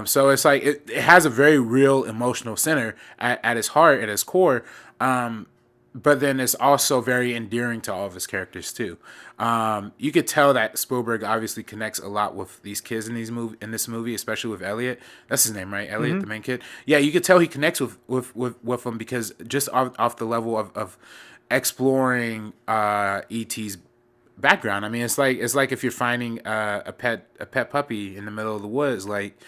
So it's like it has a very real emotional center at its heart, at its core. But then it's also very endearing to all of his characters too. You could tell that Spielberg obviously connects a lot with these kids in this movie, especially with Elliot. That's his name, right? Elliot, the main kid. Yeah, you could tell he connects with them, because just off the level of exploring E.T.'s background. I mean, it's like if you're finding a pet puppy in the middle of the woods, like.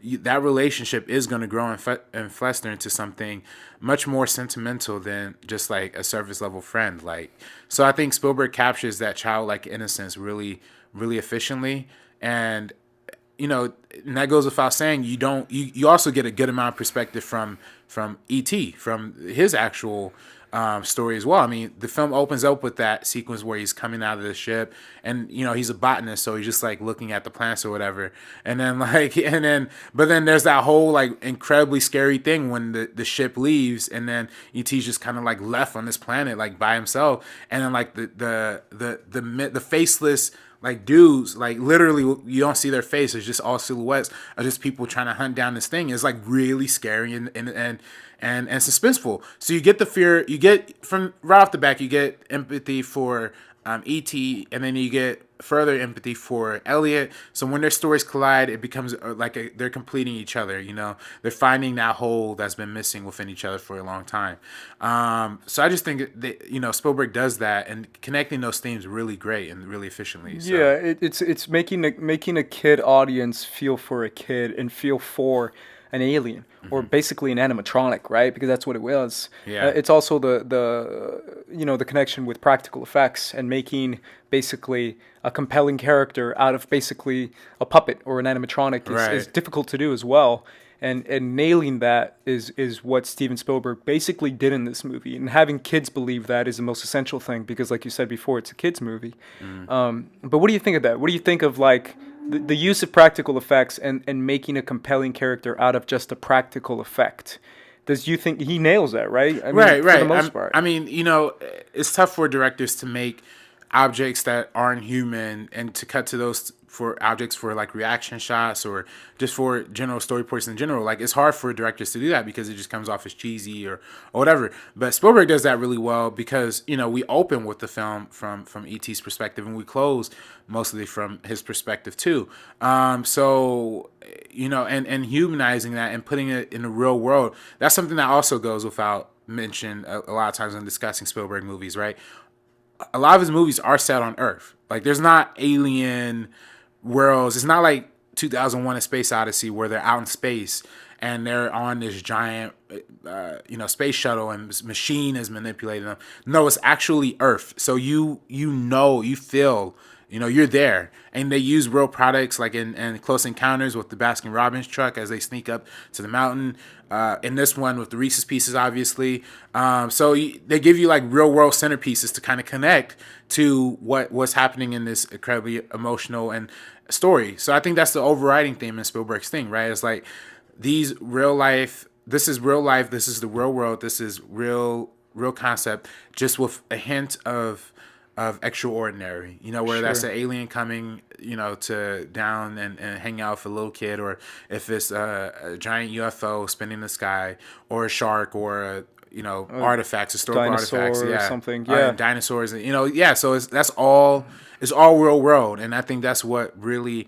That relationship is going to grow and fester into something much more sentimental than just like a surface level friend. Like, so I think Spielberg captures that childlike innocence really, really efficiently. And, and that goes without saying, you also get a good amount of perspective from E.T., from his actual story as well. I mean, the film opens up with that sequence where he's coming out of the ship, and he's a botanist, so he's just like looking at the plants or whatever. And then but then there's that whole like incredibly scary thing when the ship leaves, and then E.T.'s just kind of like left on this planet like by himself, and then like the faceless like dudes, like literally you don't see their face. It's just all silhouettes of just people trying to hunt down this thing. It's like really scary and suspenseful. So you get the fear, you get from right off the back, you get empathy for E.T., and then you get further empathy for Elliot. So when their stories collide, it becomes they're completing each other. They're finding that hole that's been missing within each other for a long time. So I just think that Spielberg does that, and connecting those themes really great and really efficiently. So. Yeah, it's making a kid audience feel for a kid and feel for an alien, or basically an animatronic, right? Because that's what it was. Yeah. It's also the connection with practical effects and making basically a compelling character out of basically a puppet or an animatronic is difficult to do as well. And nailing that is what Steven Spielberg basically did in this movie. And having kids believe that is the most essential thing, because like you said before, it's a kids movie. But what do you think of that? What do you think of like the use of practical effects and making a compelling character out of just a practical effect? Does you think he nails that, right? I mean, right. For the most part. I mean, it's tough for directors to make objects that aren't human and to cut to those for objects for like reaction shots or just for general story points in general. Like, it's hard for directors to do that because it just comes off as cheesy or whatever. But Spielberg does that really well because, we open with the film from E.T.'s perspective and we close mostly from his perspective too. So, and humanizing that and putting it in the real world, that's something that also goes without mention a lot of times when discussing Spielberg movies, right? A lot of his movies are set on Earth. Like, there's not alien worlds. It's not like 2001: A Space Odyssey where they're out in space and they're on this giant, space shuttle and this machine is manipulating them. No, it's actually Earth. So you feel, you're there. And they use real products like in Close Encounters with the Baskin-Robbins truck as they sneak up to the mountain. In this one with the Reese's Pieces, obviously. So they give you like real world centerpieces to kind of connect to what's happening in this incredibly emotional and story. So I think that's the overriding theme in Spielberg's thing, right? It's like this is real life, this is the real world, this is real concept, just with a hint of extraordinary, where that's an alien coming, to down and hang out with a little kid, or if it's a giant UFO spinning the sky, or a shark, or artifacts, historical artifacts, or something, dinosaurs, so it's all real world, and I think that's what really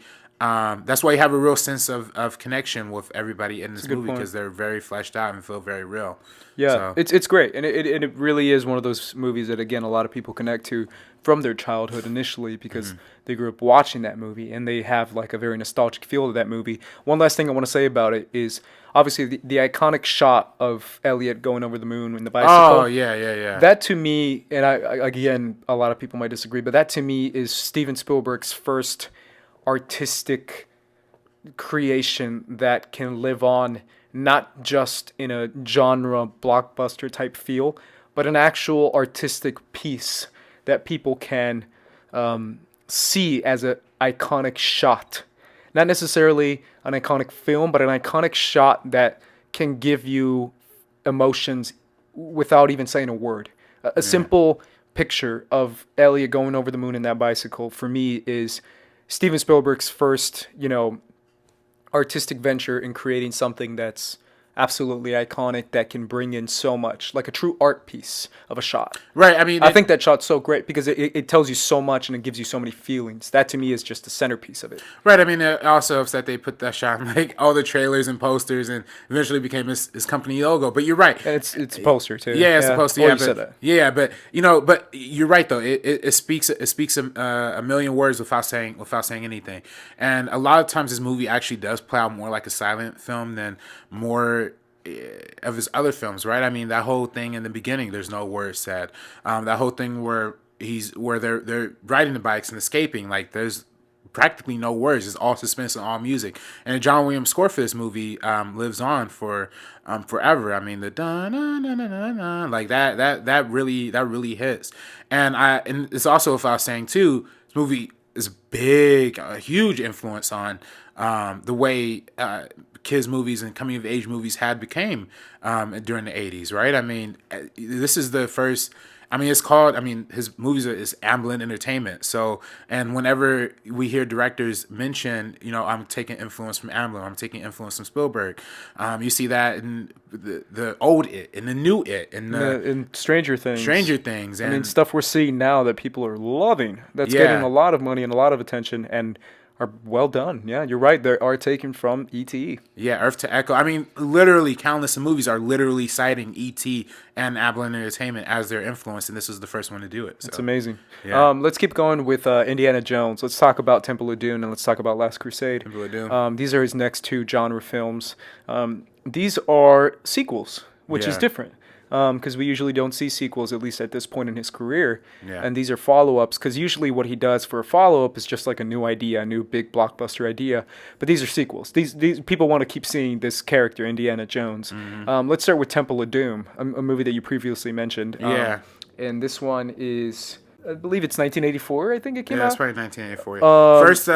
That's why you have a real sense of connection with everybody in this movie point. because they're very fleshed out and feel very real. Yeah, So, it's great, and it really is one of those movies that again a lot of people connect to from their childhood initially because they grew up watching that movie and they have like a very nostalgic feel to that movie. One last thing I want to say about it is obviously the iconic shot of Elliot going over the moon in the bicycle. oh yeah. That to me, and I again a lot of people might disagree, but that to me is Steven Spielberg's first artistic creation that can live on not just in a genre blockbuster type feel, but an actual artistic piece that people can see as an iconic shot. Not necessarily an iconic film, but an iconic shot that can give you emotions without even saying a word. A simple picture of Elliot going over the moon in that bicycle for me is Steven Spielberg's first, artistic venture in creating something that's absolutely iconic that can bring in so much, like a true art piece of a shot. right. I mean, I think that shot's so great because it tells you so much and it gives you so many feelings. That to me is just the centerpiece of it. right. I mean, it also helps that they put that shot in like all the trailers and posters, and eventually became his company logo. But you're right. And it's a poster too. Yeah, it's supposed to. Oh, Yeah, you but, said that. yeah, but but you're right though. It speaks a million words without saying anything. And a lot of times, this movie actually does play out more like a silent film than more of his other films, right? I mean, that whole thing in the beginning, there's no words said. That whole thing where they're riding the bikes and escaping, like there's practically no words. It's all suspense and all music. And the John Williams score for this movie lives on for forever. I mean, the da na na na na na, like that really hits. And it's also, if I was saying too, this movie is a huge influence on the way kids movies and coming of age movies became during the 80s, right? I mean, this is the first. I mean, his movies is Amblin Entertainment. So, and whenever we hear directors mention, I'm taking influence from Amblin, I'm taking influence from Spielberg, you see that in the old It, and the new It, and In Stranger Things. And I mean, stuff we're seeing now that people are loving. That's Yeah. getting a lot of money and a lot of attention and are well done. Yeah, you're right. They are taken from E.T. Yeah, Earth to Echo. I mean, literally, countless of movies are literally citing E.T. and Amblin Entertainment as their influence, and this was the first one to do it. So. It's amazing. Yeah. Let's keep going with Indiana Jones. Let's talk about Temple of Doom and let's talk about Last Crusade. Temple of Doom. These are his next two genre films. These are sequels, which is Yeah. different. Because we usually don't see sequels, at least at this point in his career. Yeah. And these are follow-ups, because usually what he does for a follow-up is just like a new idea, a new big blockbuster idea. But these are sequels. These people want to keep seeing this character, Indiana Jones. Mm-hmm. Let's start with Temple of Doom, a movie that you previously mentioned. Yeah. And this one is, I believe it's 1984, I think it came Yeah, out. it's probably 1984. First,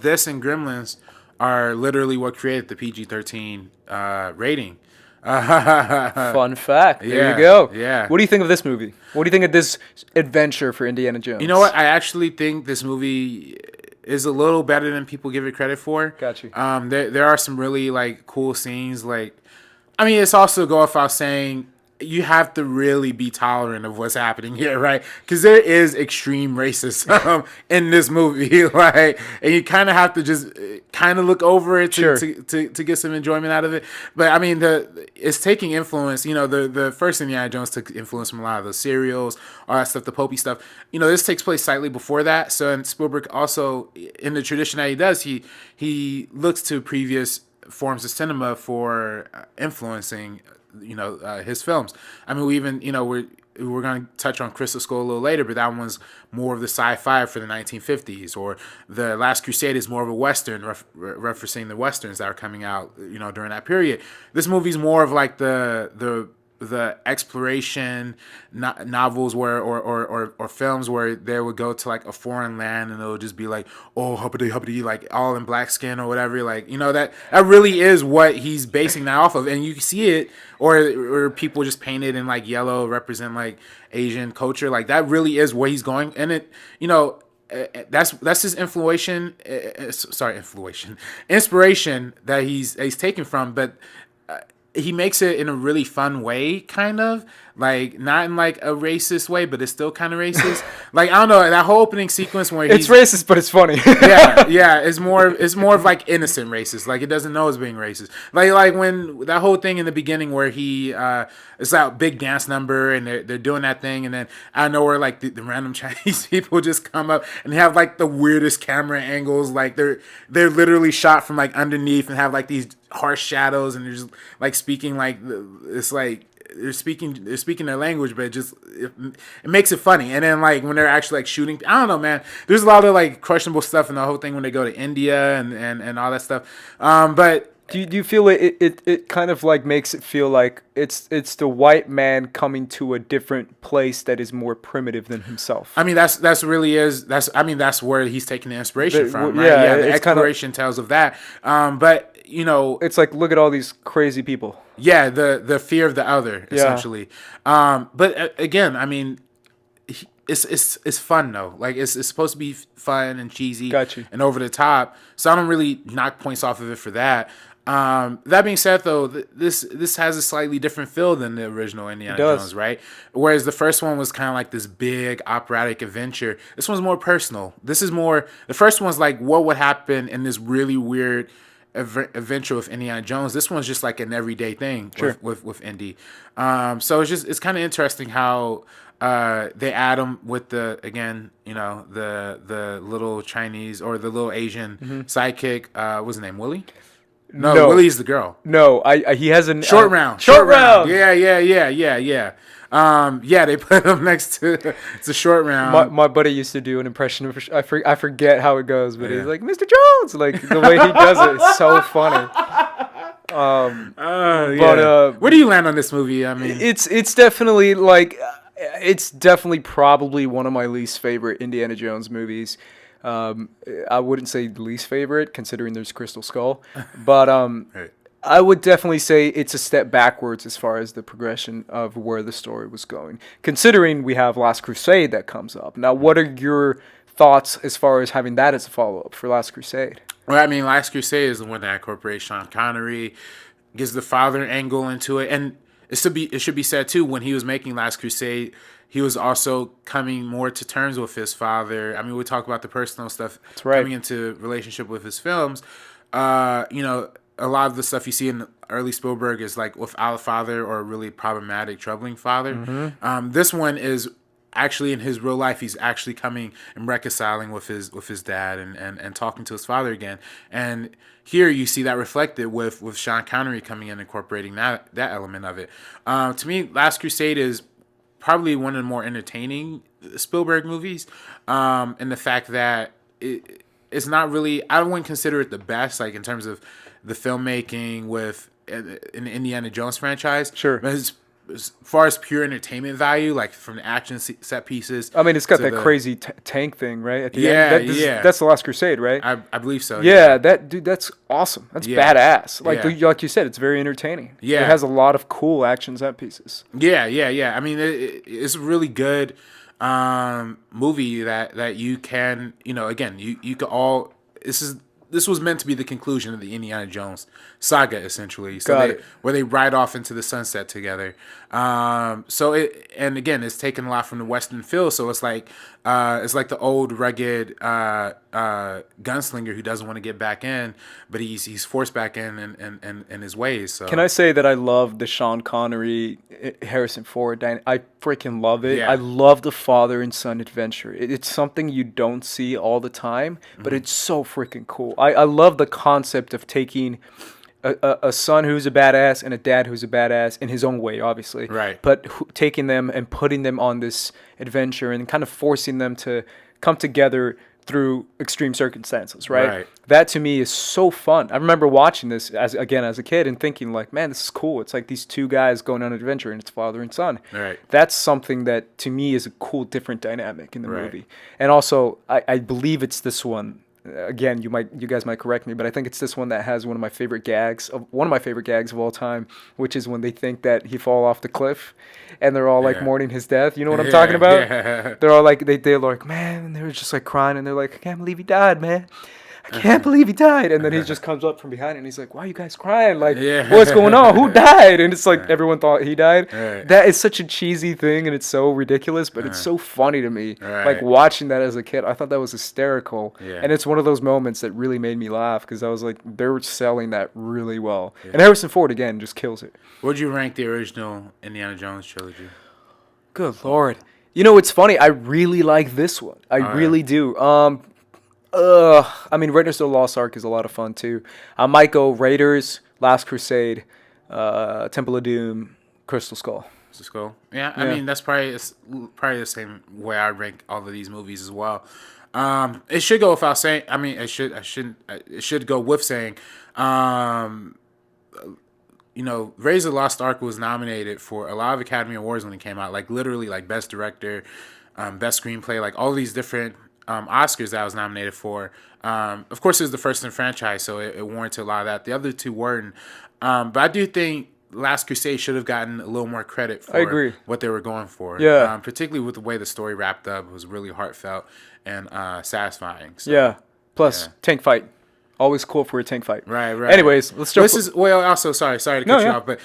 this and Gremlins are literally what created the PG-13 rating. Fun fact. There Yeah, you go. yeah. What do you think of this movie? What do you think of this adventure for Indiana Jones? You know what? I actually think this movie is a little better than people give it credit for. Got you. There are some really like cool scenes. Like, I mean, it's also go without saying you have to really be tolerant of what's happening here, right? Because there is extreme racism in this movie, like, and you kind of have to just kind of look over it to get some enjoyment out of it. But I mean, it's taking influence. The first Indiana Jones took influence from a lot of the serials, all that stuff, the Popey stuff. This takes place slightly before that. So, and Spielberg also, in the tradition that he does, he looks to previous forms of cinema for influencing his films. I mean, we even we're going to touch on Crystal Skull a little later, but that one's more of the sci-fi for the 1950s, or the Last Crusade is more of a western, referencing the westerns that are coming out during that period. This movie's more of like the exploration novels where or films where they would go to like a foreign land and it'll just be like, oh, huppity, like all in black skin or whatever, like that really is what he's basing that off of. And you see it, or people just paint it in like yellow, represent like Asian culture, like that really is where he's going. And it that's his inspiration that he's taken from. But he makes it in a really fun way, kind of like not in like a racist way, but it's still kind of racist. Like I don't know, that whole opening sequence where it's racist, but it's funny. yeah, it's more of like innocent racist. Like it doesn't know it's being racist. Like when that whole thing in the beginning where he it's that big dance number and they're doing that thing, and then out of nowhere like the random Chinese people just come up and they have like the weirdest camera angles. Like they're literally shot from like underneath and have like these harsh shadows, and they're just like speaking like it's like they're speaking their language, but it makes it funny. And then like when they're actually like shooting, I don't know, man. There's a lot of like questionable stuff in the whole thing when they go to India and all that stuff. But do you feel it kind of like makes it feel like it's the white man coming to a different place that is more primitive than himself? I mean that's where he's taking the inspiration from, right? Yeah, the exploration tells of that. But you know, it's like, look at all these crazy people. Yeah, the fear of the other, essentially. But again, I mean, it's fun though. Like it's supposed to be fun and cheesy and over the top. So I don't really knock points off of it for that. That being said, though, this has a slightly different feel than the original Indiana Jones, right? Whereas the first one was kind of like this big operatic adventure. This one's more personal. The first one's like what would happen in this really weird adventure with Indiana Jones. This one's just like an everyday thing with Indy. So it's kind of interesting how they add him with the little Chinese or the little Asian sidekick. What's his name? Willie? No, Willie's the girl. No, he has a short round. Short round. Yeah. They put him next to it's a short round. My buddy used to do an impression of I forget how it goes, but he's like, Mr. Jones, like the way he does it is so funny. Where do you land on this movie? I mean, it's definitely like it's definitely probably one of my least favorite Indiana Jones movies. I wouldn't say least favorite considering there's Crystal Skull, but right. I would definitely say it's a step backwards as far as the progression of where the story was going, considering we have Last Crusade that comes up. Now, what are your thoughts as far as having that as a follow-up for Last Crusade? Well, I mean, Last Crusade is the one that incorporates Sean Connery, gives the father angle into it, and it should be said, too, when he was making Last Crusade, he was also coming more to terms with his father. I mean, we talk about the personal stuff coming into relationship with his films. A lot of the stuff you see in early Spielberg is like without a father or a really problematic, troubling father. Mm-hmm. This one is actually in his real life. He's actually coming and reconciling with his dad and talking to his father again. And here you see that reflected with Sean Connery coming in and incorporating that element of it. To me, Last Crusade is probably one of the more entertaining Spielberg movies. And the fact that it's not really, I wouldn't consider it the best, like in terms of the filmmaking with an Indiana Jones franchise. Sure. But as far as pure entertainment value, like from the action set pieces. I mean, it's got that crazy tank thing, right? At the end. Yeah. That's the Last Crusade, right? I believe so. Yeah, that's awesome. That's badass. Like you said, it's very entertaining. Yeah. It has a lot of cool action set pieces. Yeah. I mean, it's a really good movie that you can, again, you could all, this was meant to be the conclusion of the Indiana Jones saga, essentially. So where they ride off into the sunset together. It's taken a lot from the Western feel. So it's like the old rugged gunslinger who doesn't want to get back in, but he's forced back in his ways. So can I say that I love the Sean Connery, Harrison Ford? I freaking love it. Yeah. I love the father and son adventure. It's something you don't see all the time, but it's so freaking cool. I love the concept of taking a son who's a badass and a dad who's a badass in his own way, obviously. Right. But taking them and putting them on this adventure and kind of forcing them to come together through extreme circumstances, right? That to me is so fun. I remember watching this as a kid and thinking like, man, this is cool. It's like these two guys going on an adventure and it's father and son. Right. That's something that to me is a cool, different dynamic in the movie. And also, I believe it's this one. Again, you guys might correct me, but I think it's this one that has one of my favorite gags of all time, which is when they think that he fall off the cliff, and they're all like mourning his death. You know what I'm talking about? Yeah. They're all like they're like, man, and they're just like crying, and they're like, I can't believe he died, man. I can't believe he died. And then he just comes up from behind and he's like, why are you guys crying? Like, Yeah. what's going on? Who died? And it's like everyone thought he died. Right. That is such a cheesy thing and it's so ridiculous, but it's so funny to me. Right. Like watching that as a kid, I thought that was hysterical. Yeah. And it's one of those moments that really made me laugh because I was like, they were selling that really well. Yeah. And Harrison Ford, again, just kills it. Would you rank the original Indiana Jones trilogy? Good Lord. You know, it's funny. I really like this one. I really do. I mean, Raiders of the Lost Ark is a lot of fun, too. I might go Raiders, Last Crusade, Temple of Doom, Crystal Skull. Skull. Yeah, I mean, that's probably the same way I rank all of these movies as well. It should go without saying. I mean, it should go with saying. You know, Raiders of the Lost Ark was nominated for a lot of Academy Awards when it came out. Like literally, like Best Director, Best Screenplay, like all these different Oscars that I was nominated for. Of course, it was the first in the franchise, so it warranted a lot of that. The other two weren't. But I do think Last Crusade should have gotten a little more credit for what they were going for. Yeah. Particularly with the way the story wrapped up. It was really heartfelt and satisfying. So, yeah. Plus, tank fight. Always cool for a tank fight. Right. Anyways, let's start. Also, sorry to cut you off, but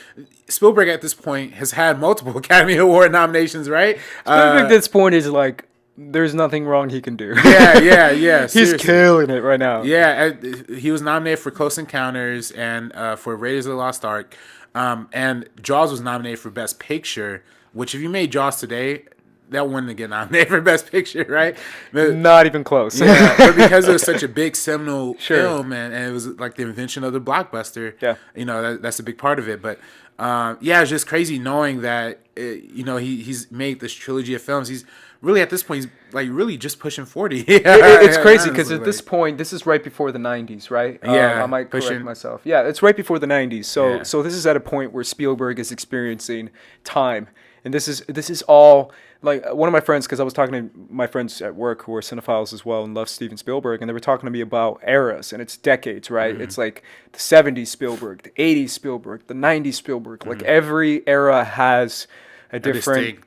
Spielberg at this point has had multiple Academy Award nominations, right? Spielberg at this point is like, there's nothing wrong he can do. Yeah. He's killing it right now. Yeah, he was nominated for Close Encounters and for Raiders of the Lost Ark. And Jaws was nominated for Best Picture, which if you made Jaws today, that wouldn't get nominated for Best Picture, right? But, not even close. Yeah, but because it was such a big seminal film and it was like the invention of the blockbuster, you know, that's a big part of it. But it's just crazy knowing that, you know, he's made this trilogy of films. He's really, at this point, he's like really just pushing 40. It's crazy because at this point, this is right before the 90s, right? Yeah. I might correct myself. Yeah, it's right before the 90s. So this is at a point where Spielberg is experiencing time. And this is all, like, one of my friends, because I was talking to my friends at work who are cinephiles as well and love Steven Spielberg, and they were talking to me about eras, and it's decades, right? Mm-hmm. It's like the 70s Spielberg, the 80s Spielberg, the 90s Spielberg. Mm-hmm. Like, every era has a distinct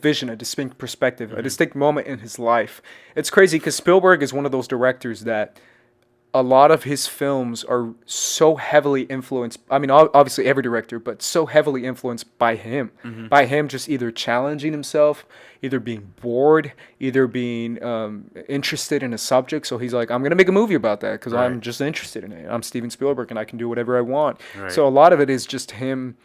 vision, a distinct perspective, a distinct moment in his life. It's crazy because Spielberg is one of those directors that a lot of his films are so heavily influenced. I mean, obviously every director, but so heavily influenced by him. Mm-hmm. By him just either challenging himself, either being bored, either being interested in a subject. So he's like, I'm going to make a movie about that because I'm just interested in it. I'm Steven Spielberg and I can do whatever I want. Right. So a lot of it is just him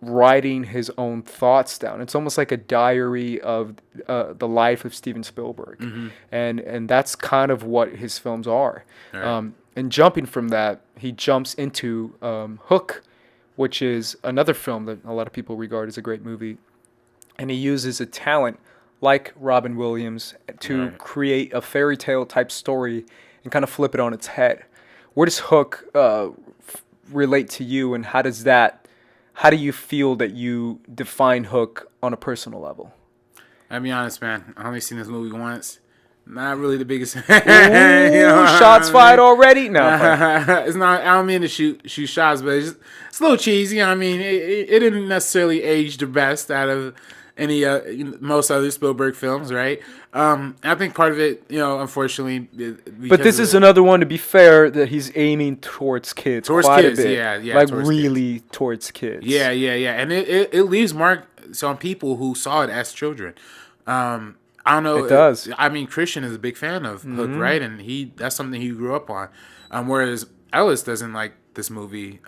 writing his own thoughts down. It's almost like a diary of the life of Steven Spielberg. Mm-hmm. And that's kind of what his films are. Right. And jumping from that, he jumps into Hook, which is another film that a lot of people regard as a great movie. And he uses a talent like Robin Williams to create a fairy tale type story and kind of flip it on its head. Where does Hook relate to you, and how do you feel that you define Hook on a personal level? I'll be honest, man. I only seen this movie once. Not really the biggest. Ooh, shots fired already? No, it's not. I don't mean to shoot shots, but it's a little cheesy. I mean, it didn't necessarily age the best out of any most other Spielberg films, right? I think part of it, unfortunately. But this is another one, to be fair, that he's aiming towards kids. Towards kids, yeah. Like really kids. Towards kids. Yeah. And it leaves marks on people who saw it as children. I don't know. It does. I mean, Christian is a big fan of Hook, right? And that's something he grew up on. Whereas Ellis doesn't like this movie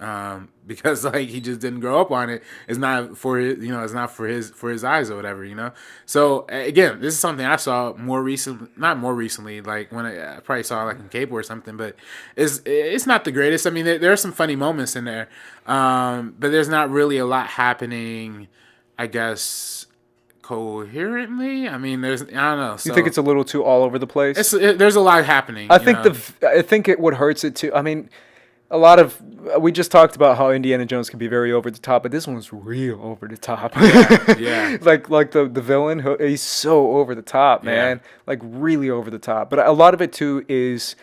because like he just didn't grow up on it. It's not for his, it's not for his eyes or whatever, So again, this is something I saw not more recently, like when I probably saw like in cable or something. But it's not the greatest. I mean, there are some funny moments in there, but there's not really a lot happening, I guess, coherently. I mean, I don't know. So, you think it's a little too all over the place? There's a lot happening. I think what hurts it too. I mean, we just talked about how Indiana Jones can be very over the top, but this one's real over the top. Yeah. like the villain, he's so over the top, man. Yeah. Like really over the top. But a lot of it too is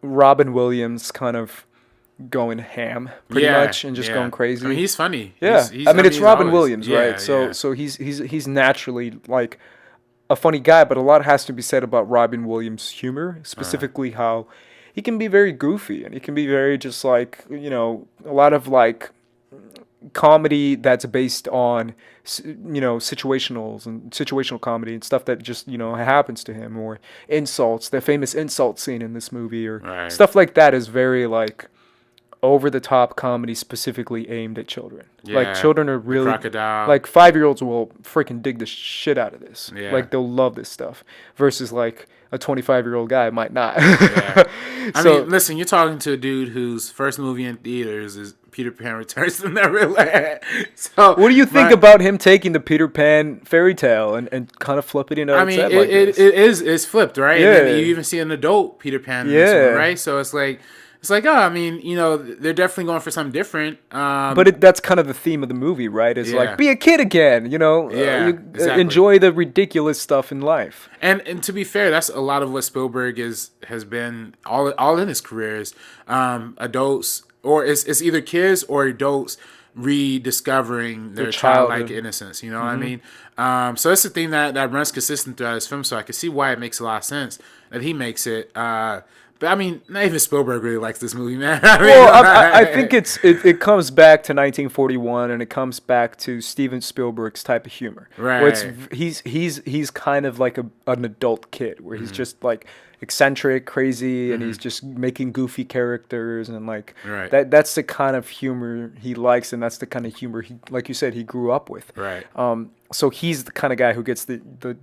Robin Williams kind of going ham pretty much and just going crazy. I mean, he's funny. Yeah. It's Robin Williams, right? So he's naturally like a funny guy, but a lot has to be said about Robin Williams' humor, specifically how he can be very goofy, and he can be very just like, you know, a lot of like comedy that's based on, you know, situational comedy and stuff that just, you know, happens to him, or insults, the famous insult scene in this movie, or Right. stuff like that is very like over the top comedy specifically aimed at children. Like Yeah, children are the really crocodile. like 5-year-olds will freaking dig the shit out of this. Yeah. Like they'll love this stuff versus like a 25-year-old guy might not. Yeah. I So- mean, listen, you're talking to a dude whose first movie in theaters is Peter Pan Returns to Neverland. So What do you think about him taking the Peter Pan fairy tale and kind of flipping it on I its mean, head it, like it, this? it is it's flipped, right? Yeah. And then you even see an adult Peter Pan in this Yeah. one, right? So it's like, oh, I mean, you know, they're definitely going for something different. But that's kind of the theme of the movie, right? It's Yeah. like, be a kid again, you know? Yeah, exactly. Enjoy the ridiculous stuff in life. And to be fair, that's a lot of what Spielberg has been all in his career is adults, or it's either kids or adults rediscovering their childlike childhood. innocence. You know what I mean? So it's the thing that runs consistent throughout his film. So I can see why it makes a lot of sense that he makes it. But I mean, not even Spielberg really likes this movie, man. I mean, Well, I think it comes back to 1941, and it comes back to Steven Spielberg's type of humor. Where it's, Right. he's kind of like an adult kid, where he's just like eccentric, crazy, and he's just making goofy characters, and like Right. that's the kind of humor he likes, and that's the kind of humor he, like you said, he grew up with. Right. So he's the kind of guy who gets the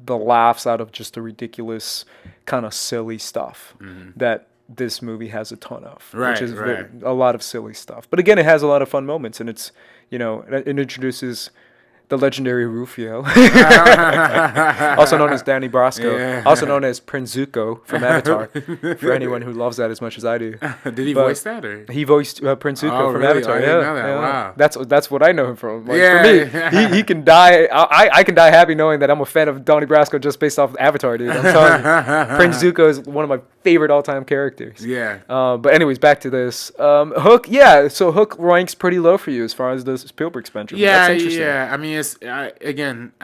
laughs out of just the ridiculous kind of silly stuff that this movie has a ton of, Right, which is right. a lot of silly stuff. But again, it has a lot of fun moments, and it's, you know, it introduces the legendary Rufio, also known as Danny Brasco, Yeah. also known as Prince Zuko from Avatar, for anyone who loves that as much as I do. Did he But voice that or? He voiced Prince Zuko Oh, from really? Avatar. I Yeah, didn't know that. yeah. Wow. That's what I know him from. Like, Yeah. For me, he can die. I can die happy knowing that I'm a fan of Donnie Brasco just based off of Avatar, dude. I'm telling you, Prince Zuko is one of my favorite all-time characters. Yeah. But anyways, back to this. Hook, yeah. So Hook ranks pretty low for you as far as the Spielberg spectrum. Yeah, That's interesting. yeah. I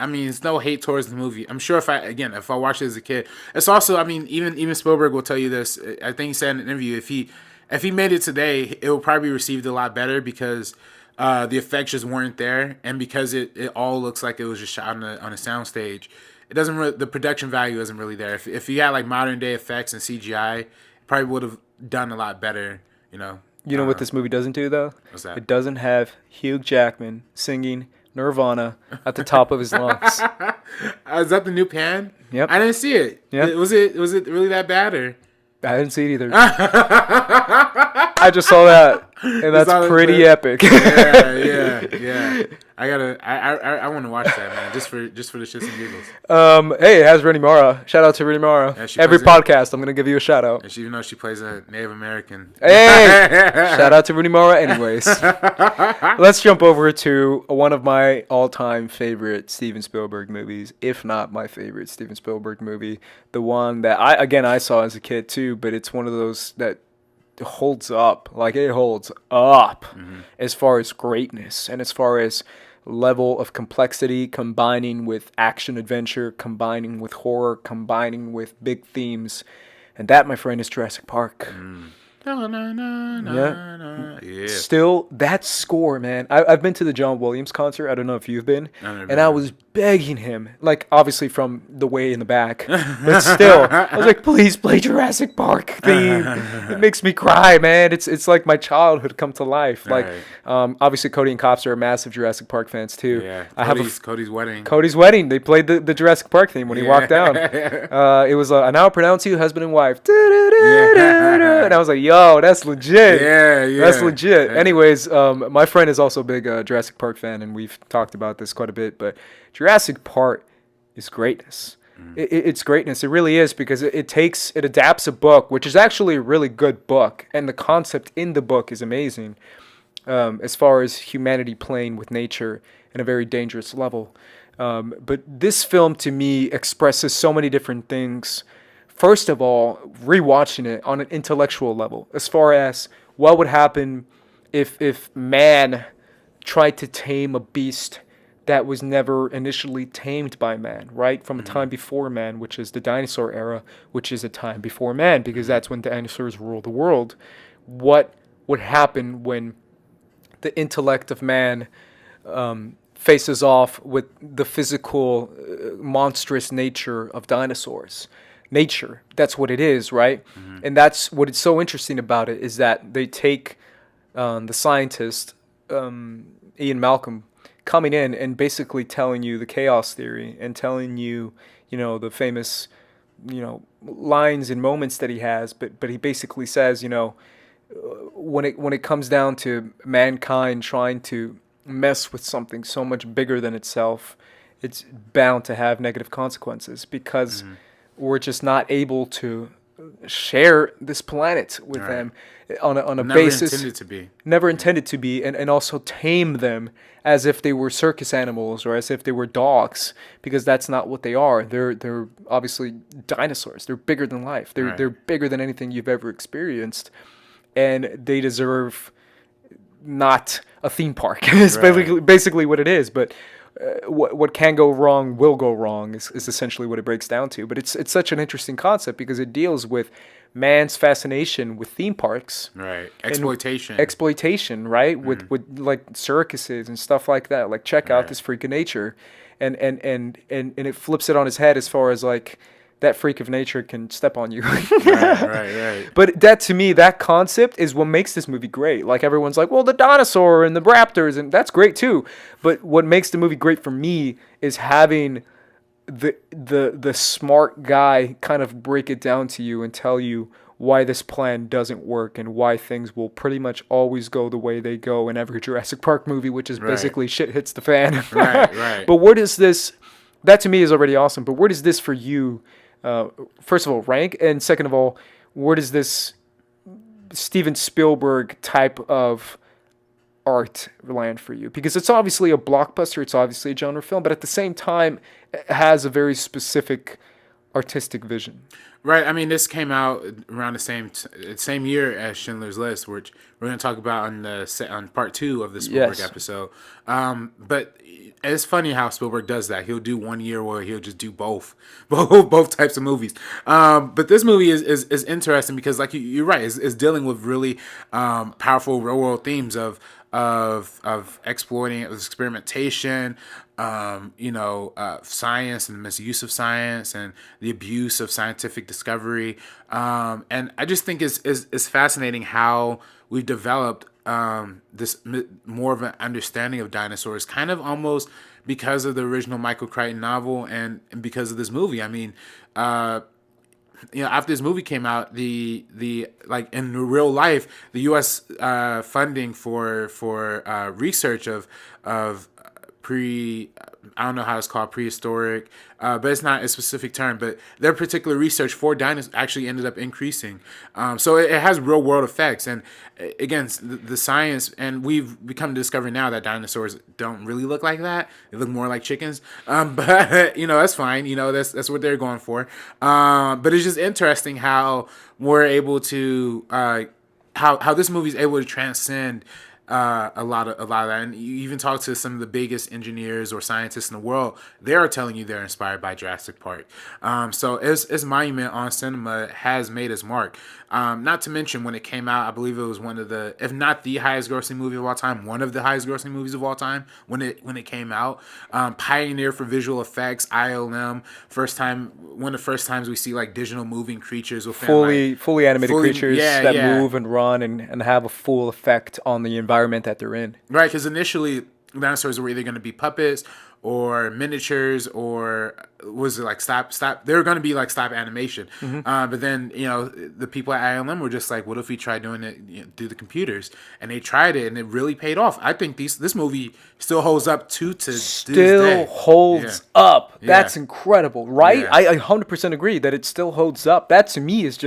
mean, it's no hate towards the movie. I'm sure if I watched it as a kid, it's also, I mean, even Spielberg will tell you this. I think he said in an interview, if he made it today, it will probably be received a lot better because the effects just weren't there, and because it all looks like it was just shot on a soundstage. It doesn't the production value isn't really there. If you had like modern day effects and CGI, it probably would have done a lot better. You know. You know what this movie doesn't do, though? What's that? It doesn't have Hugh Jackman singing Nirvana at the top of his lungs. Is that the new Pan? Yep. I didn't see it. Yep. Was it really that bad or? I didn't see it either. I just saw that, and that's saw it, pretty man. epic. Yeah. I want to watch that, man, just for the shits and giggles. Hey, it has Rooney Mara. Shout out to Rooney Mara. Yeah, she Every plays it. podcast, I'm gonna give you a shout out. And even though she plays a Native American. Hey, shout out to Rooney Mara. Anyways, let's jump over to one of my all-time favorite Steven Spielberg movies, if not my favorite Steven Spielberg movie. The one that I saw as a kid too, but it's one of those that holds up. Like, it holds up as far as greatness and as far as level of complexity, combining with action adventure, combining with horror, combining with big themes. And that, my friend, is Jurassic Park. Yeah. Still, that score, man. I've been to the John Williams concert. I don't know if you've been. I've never And been. I was begging him, like, obviously from the way in the back, but still, I was like, please play Jurassic Park theme. It makes me cry, man. It's like my childhood come to life. Like, Right. obviously, Cody and Cops are massive Jurassic Park fans too. Yeah. I have Cody's wedding. Cody's wedding. They played the Jurassic Park theme when he walked down. It was I now pronounce you husband and wife. And I was like, yo, that's legit. Yeah. That's legit. Yeah. Anyways, my friend is also a big Jurassic Park fan, and we've talked about this quite a bit. But Jurassic Park is greatness. It's greatness. It really is, because it adapts a book, which is actually a really good book, and the concept in the book is amazing. As far as humanity playing with nature in a very dangerous level. But this film, to me, expresses so many different things. First of all, rewatching it on an intellectual level, as far as what would happen if man tried to tame a beast that was never initially tamed by man, right? From a time before man, which is the dinosaur era, which is a time before man, because that's when dinosaurs ruled the world. What would happen when the intellect of man faces off with the physical, monstrous nature of dinosaurs? Nature, that's what it is, right? And that's what is so interesting about it, is that they take the scientist, Ian Malcolm, coming in and basically telling you the chaos theory and telling you, the famous, lines and moments that he has, but he basically says, when it comes down to mankind trying to mess with something so much bigger than itself, it's bound to have negative consequences, because we're just not able to share this planet with them on a basis never intended to be, and also tame them as if they were circus animals or as if they were dogs, because that's not what they are. They're obviously dinosaurs. They're bigger than life. They're bigger than anything you've ever experienced, and they deserve not a theme park. It's basically what it is. But what can go wrong will go wrong is essentially what it breaks down to. But it's such an interesting concept because it deals with man's fascination with theme parks, right? Exploitation, right? With like circuses and stuff like that. Like, check out this freak of nature, and it flips it on his head as far as like that freak of nature can step on you. right. But that, to me, that concept is what makes this movie great. Like, everyone's like, well, the dinosaur and the raptors, and that's great too. But what makes the movie great for me is having the smart guy kind of break it down to you and tell you why this plan doesn't work and why things will pretty much always go the way they go in every Jurassic Park movie, which is basically shit hits the fan. Right. But where does this, that to me is already awesome, but where does this for you, first of all, rank? And second of all, where does this Steven Spielberg type of art land for you? Because it's obviously a blockbuster, it's obviously a genre film, but at the same time, it has a very specific artistic vision. Right. I mean, this came out around the same year as Schindler's List, which we're going to talk about on part 2 of the Spielberg episode. But it's funny how Spielberg does that. He'll do 1 year where he'll just do both types of movies. But this movie is interesting because, like you're right, is dealing with really powerful real world themes of exploiting experimentation, science and the misuse of science and the abuse of scientific discovery. And I just think it's fascinating how we've developed this more of an understanding of dinosaurs, kind of almost because of the original Michael Crichton novel and because of this movie. I mean, after this movie came out, the like in real life, the U.S. Funding for research of I don't know how it's called, prehistoric, but it's not a specific term, but their particular research for dinosaurs actually ended up increasing. So it has real world effects. And again, the science, and we've become to discover now that dinosaurs don't really look like that. They look more like chickens. But that's fine. That's what they're going for. But it's just interesting how we're able to, how this movie is able to transcend a lot of that. And you even talk to some of the biggest engineers or scientists in the world, they are telling you they're inspired by Jurassic Park. So its monument on cinema has made its mark. Not to mention, when it came out, I believe it was one of the, if not the highest grossing movie of all time, one of the highest grossing movies of all time when it came out. Pioneer for visual effects, ILM, one of the first times we see like digital moving creatures with fully animated creatures that move and run and have a full effect on the environment that they're in. Right, because initially dinosaurs were either going to be puppets or miniatures, or was it like stop? They were going to be like stop animation. But then the people at ILM were just like, what if we try doing it through the computers? And they tried it, and it really paid off. I think this movie still holds up to this day. Holds up. That's incredible, right? I 100% agree that it still holds up. That to me is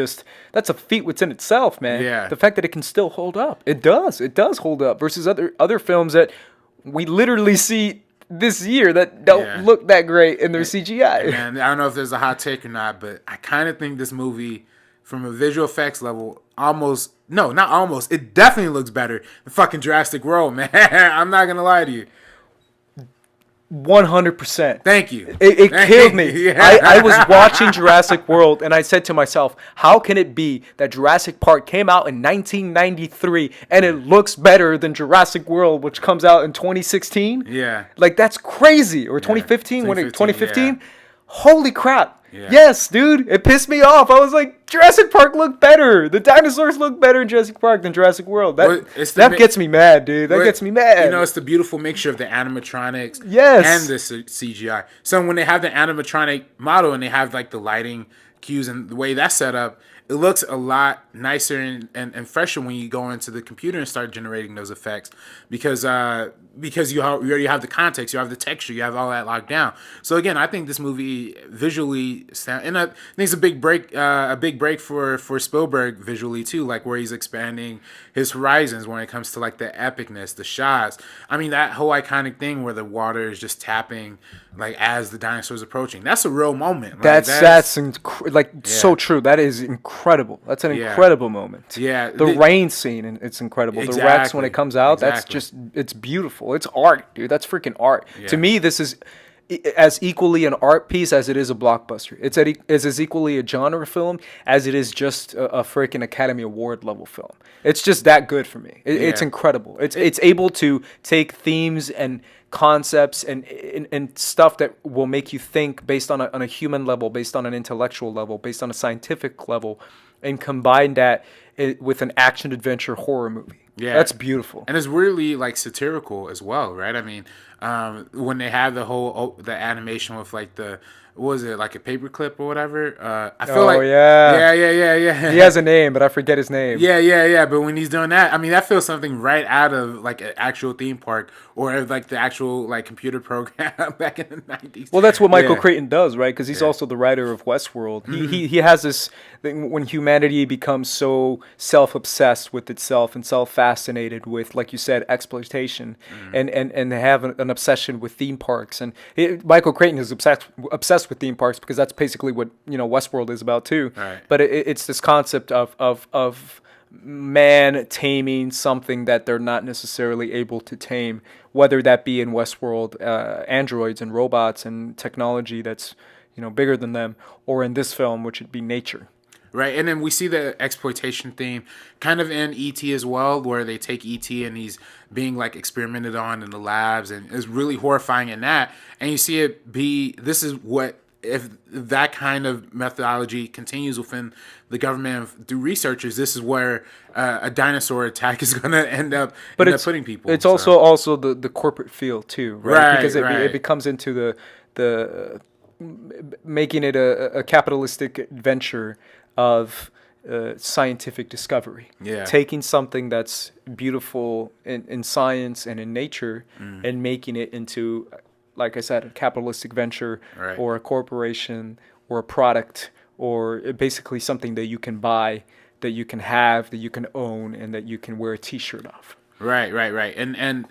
that's a feat within itself, man. Yeah. The fact that it can still hold up. It does hold up versus other films that we literally see this year that don't look that great in their CGI. Man, I don't know if there's a hot take or not, but I kind of think this movie, from a visual effects level, it definitely looks better than fucking Jurassic World, man. I'm not gonna lie to you. 100%. Thank you. It killed me. Yeah. I was watching Jurassic World and I said to myself, how can it be that Jurassic Park came out in 1993 and it looks better than Jurassic World, which comes out in 2016? Yeah. Like, that's crazy. Or 2015? 2015? Yeah. Holy crap. Yeah. Yes, dude. It pissed me off. I was like, Jurassic Park looked better. The dinosaurs look better in Jurassic Park than Jurassic World. That gets me mad, dude. That gets me mad. You know, it's the beautiful mixture of the animatronics and the CGI. So when they have the animatronic model and they have like the lighting cues and the way that's set up, it looks a lot nicer and fresher when you go into the computer and start generating those effects because you already have the context, you have the texture, you have all that locked down. So again, I think this movie visually, and I think it's a big break for Spielberg visually too, like where he's expanding his horizons when it comes to like the epicness, the shots. I mean, that whole iconic thing where the water is just tapping like as the dinosaur's approaching. That's a real moment. Like, that's so true. That is incredible. That's an incredible moment. Yeah. The rain scene, and it's incredible. Exactly. The Rex when it comes out, that's just, it's beautiful. It's art, dude. That's freaking art. Yeah. To me, this is as equally an art piece as it is a blockbuster. It's as equally a genre film as it is just a freaking Academy Award level film. It's just that good for me. It's incredible. It's able to take themes and concepts and stuff that will make you think based on a human level, based on an intellectual level, based on a scientific level, and combine that with an action adventure horror movie. Yeah, that's beautiful. And it's really like satirical as well, right? I mean, when they have the animation with like what was it, like a paperclip or whatever? I feel yeah. He has a name, but I forget his name. Yeah. But when he's doing that, I mean, that feels something right out of like an actual theme park or like the actual like computer program back in the 90s. Well, that's what Michael Crichton does, right? Because he's also the writer of Westworld. Mm-hmm. He has this thing when humanity becomes so self-obsessed with itself and self-fascinated with, like you said, exploitation, and they have an obsession with theme parks. And Michael Crichton is obsessed with theme parks because that's basically what Westworld is about too. Right. But it's this concept of man taming something that they're not necessarily able to tame, whether that be in Westworld androids and robots and technology that's bigger than them, or in this film, which would be nature. Right, and then we see the exploitation theme kind of in E.T. as well, where they take E.T. and he's being like experimented on in the labs, and it's really horrifying in that. And you see it this is what, if that kind of methodology continues within the government through researchers, this is where a dinosaur attack is going to end up putting people. It's also the corporate feel too, right? Because it becomes into the making it a capitalistic venture of scientific discovery. Yeah. Taking something that's beautiful in science and in nature and making it into, like I said, a capitalistic venture or a corporation or a product or basically something that you can buy, that you can have, that you can own, and that you can wear a T-shirt of. Right. And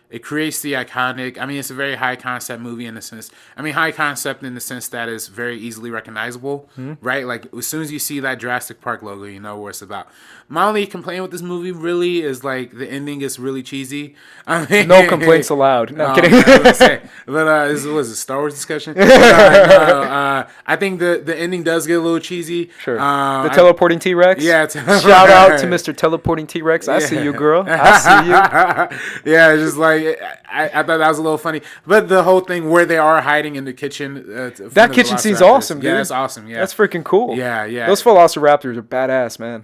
it creates the iconic. I mean, it's a very high concept movie in the sense. I mean, high concept in the sense that it's very easily recognizable, right? Like as soon as you see that Jurassic Park logo, you know what it's about. My only complaint with this movie really is like the ending is really cheesy. I mean, no complaints allowed. No, I'm kidding. But this was a Star Wars discussion. I think the ending does get a little cheesy. Sure. The teleporting T-Rex. Yeah. Shout out to Mr. Teleporting T-Rex. I see you, girl. I see you. Yeah, it's just like I thought that was a little funny, but the whole thing where they are hiding in the kitchen. That kitchen scene's awesome, dude. Yeah, that's awesome. Yeah, that's freaking cool. Yeah. Those Velociraptors are badass, man.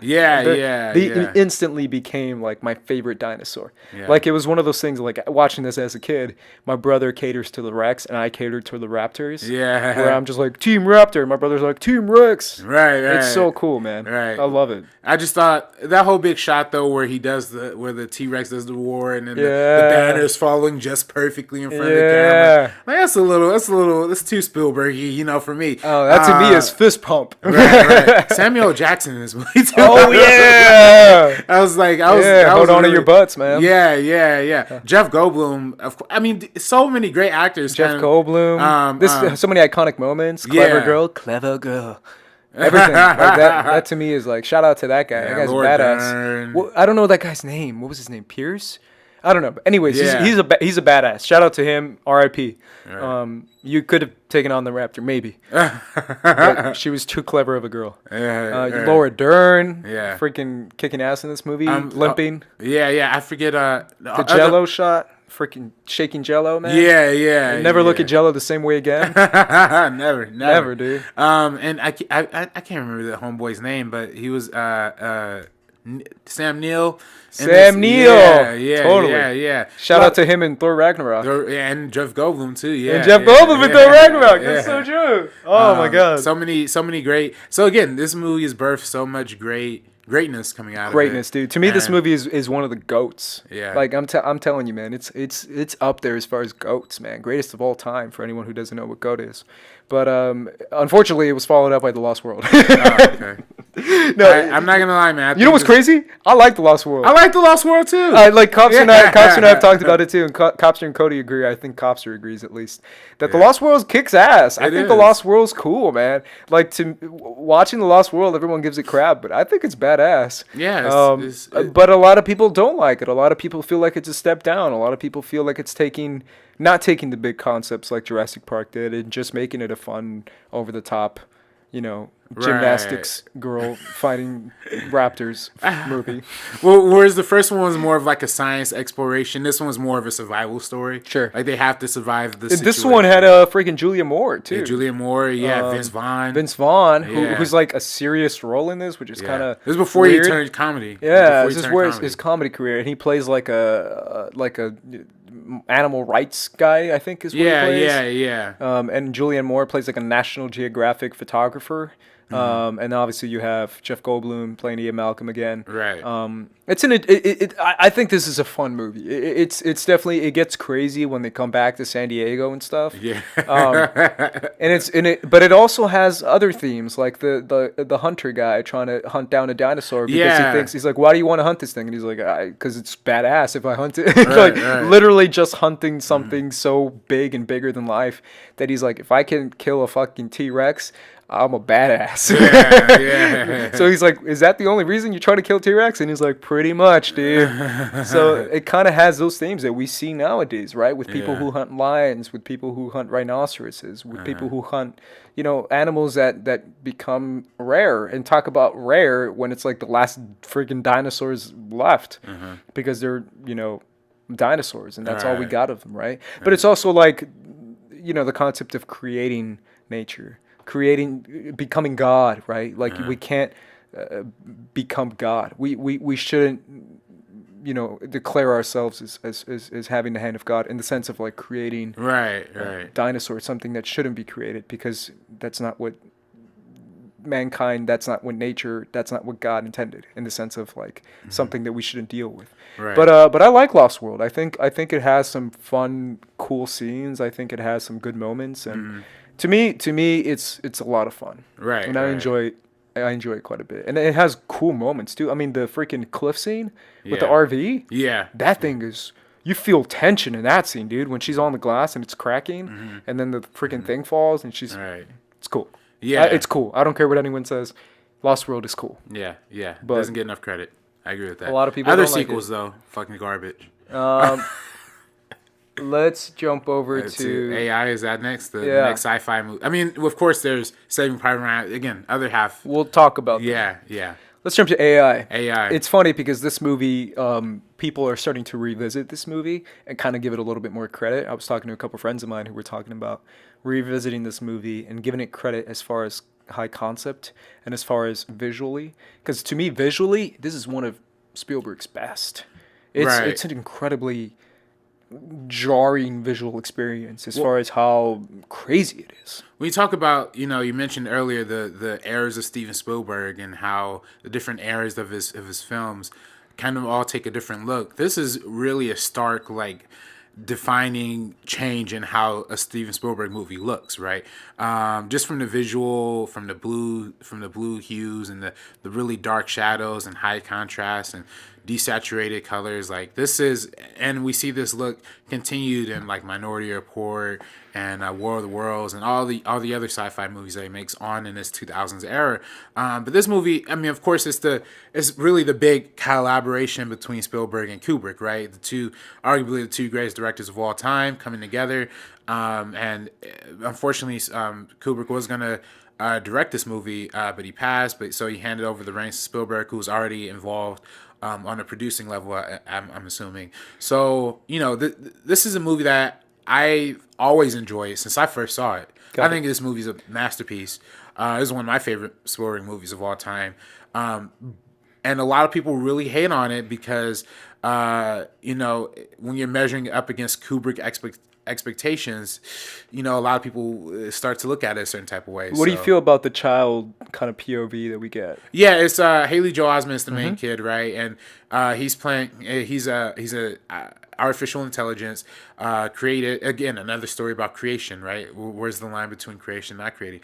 They instantly became like my favorite dinosaur. Yeah. Like it was one of those things. Like watching this as a kid, my brother caters to the Rex, and I cater to the Raptors. Yeah, where I'm just like Team Raptor, my brother's like Team Rex. Right. It's so cool, man. Right. I love it. I just thought that whole big shot though, where the T-Rex does the war, and then the banner's following just perfectly in front of the camera. Like that's too Spielberg-y, for me. Oh, that to me is fist pump. Right. Samuel L. Jackson in this movie too. Oh yeah. I was hold on to your butts, man. Yeah. Jeff Goldblum. I mean, so many great actors. Jeff Goldblum. So many iconic moments. Clever girl. Everything like that to me is like shout out to that guy. That guy's Lord badass. Well, I don't know that guy's name. What was his name? Pierce? I don't know. But anyways, Yeah. he's a badass. Shout out to him. R.I.P. Right. You could have taken on the Raptor, maybe. But she was too clever of a girl. Yeah, Laura Dern, Yeah. freaking kicking ass in this movie, Um, limping. Yeah. I forget. The Jello shot, freaking shaking Jello, man. Yeah. Never look at Jello the same way again. Never, dude. And I can't remember the homeboy's name, but he was Sam Neill. Sam Neill. Yeah, Totally. Yeah. Shout out to him in Thor Ragnarok. And Jeff Goldblum too. Yeah, And Jeff Goldblum in Thor Ragnarok. That's so true. Oh my god. So many great. So again, this movie has birthed so much greatness coming out Greatness, of it. dude. To me, this And- movie is one of the goats. Yeah. Like I'm telling you, man, it's up there as far as goats, man. Greatest of all time for anyone who doesn't know what goat is. But unfortunately, it was followed up by The Lost World. Okay. No, I'm not gonna lie, man. you know what's crazy? I like The Lost World. I like The Lost World too. Like Cops and I have talked Yeah. about it too, and Copster and Cody agree. I think Copster agrees at least that The Lost World kicks ass. I think The is. Lost World's cool, man. Like watching The Lost World, everyone gives it crap, but I think it's badass. Yeah, But a lot of people don't like it. A lot of people feel like it's a step down. A lot of people feel like it's not taking the big concepts like Jurassic Park did and just making it a fun, over the top, gymnastics girl fighting raptors movie. Well, whereas the first one was more of like a science exploration, this one was more of a survival story. Sure. Like they have to survive the This situation. one had freaking Julianne Moore too. Yeah, Julianne Moore, Vince Vaughn. Vince Vaughn, Yeah. who's like a serious role in this, which is Yeah. kind of This is before weird. he turned comedy. Yeah, Before this he is turned where comedy. his comedy career, and he plays like a animal rights guy, I think is what he plays. Yeah. And Julianne Moore plays like a National Geographic photographer. And obviously you have Jeff Goldblum playing Ian Malcolm again. Right. I think this is a fun movie. It's definitely, it gets crazy when they come back to San Diego and stuff. Yeah. But it also has other themes, like the hunter guy trying to hunt down a dinosaur because Yeah. he thinks, he's like, why do you want to hunt this thing? And he's like, because it's badass if I hunt it. Right. Literally just hunting something so big and bigger than life that he's like, if I can kill a fucking T-Rex, I'm a badass. Yeah. So he's like, is that the only reason you try to kill T-Rex? And he's like, pretty much, dude. So it kind of has those themes that we see nowadays, right? With people who hunt lions, with people who hunt rhinoceroses, with people who hunt, animals that become rare, and talk about rare when it's like the last freaking dinosaurs left because they're, dinosaurs, and that's all we Right. got of them, right? But it's also like, the concept of creating nature. Becoming God, right? Like we can't become God. We shouldn't, declare ourselves as having the hand of God in the sense of like creating Right. dinosaurs, something that shouldn't be created, because that's not what mankind, that's not what nature, that's not what God intended, in the sense of like something that we shouldn't deal with. Right. But I like Lost World. I think it has some fun, cool scenes. I think it has some good moments, and to me, it's a lot of fun. Right. And I enjoy it quite a bit. And it has cool moments too. I mean, the freaking cliff scene with the Yeah. RV. Yeah. That thing is, you feel tension in that scene, dude, when she's on the glass and it's cracking and then the freaking thing falls and she's Right. it's cool. Yeah. It's cool. I don't care what anyone says. Lost World is cool. Yeah. But- Doesn't get enough credit. I agree with that. A lot of people Other don't like sequels though, fucking garbage. Let's jump over to AI. Is that next? The Yeah. next sci-fi movie. I mean, of course, there's Saving Private Ryan. Again, other half. we'll talk about that. Yeah. Let's jump to AI. AI. It's funny because this movie, people are starting to revisit this movie and kind of give it a little bit more credit. I was talking to a couple friends of mine who were talking about revisiting this movie and giving it credit as far as high concept and as far as visually. Because to me, visually, this is one of Spielberg's best. Right. It's an incredibly jarring visual experience as far as how crazy it is. When you talk about, you mentioned earlier the eras of Steven Spielberg and how the different eras of his films kind of all take a different look. This is really a stark, like, defining change in how a Steven Spielberg movie looks, right? Just from the visual, from the blue hues and the really dark shadows and high contrast, and desaturated colors. Like this is, and we see this look continued in like Minority Report and War of the Worlds and all the other sci-fi movies that he makes on in this 2000s era. But this movie, I mean, of course, it's really the big collaboration between Spielberg and Kubrick, right? Arguably the two greatest directors of all time coming together. And unfortunately, Kubrick was gonna direct this movie, but he passed. So he handed over the reins to Spielberg, who was already involved on a producing level. I'm assuming. So this is a movie that I always enjoyed since I first saw it. I think this movie is a masterpiece. This is one of my favorite Spielberg movies of all time. And a lot of people really hate on it because, when you're measuring up against Kubrick expectations, a lot of people start to look at it a certain type of way. What do you feel about the child kind of POV that we get? Yeah, it's Haley Joel Osment is the main kid, right? And he's a artificial intelligence created, again, another story about creation, right? Where's the line between creation and not creating?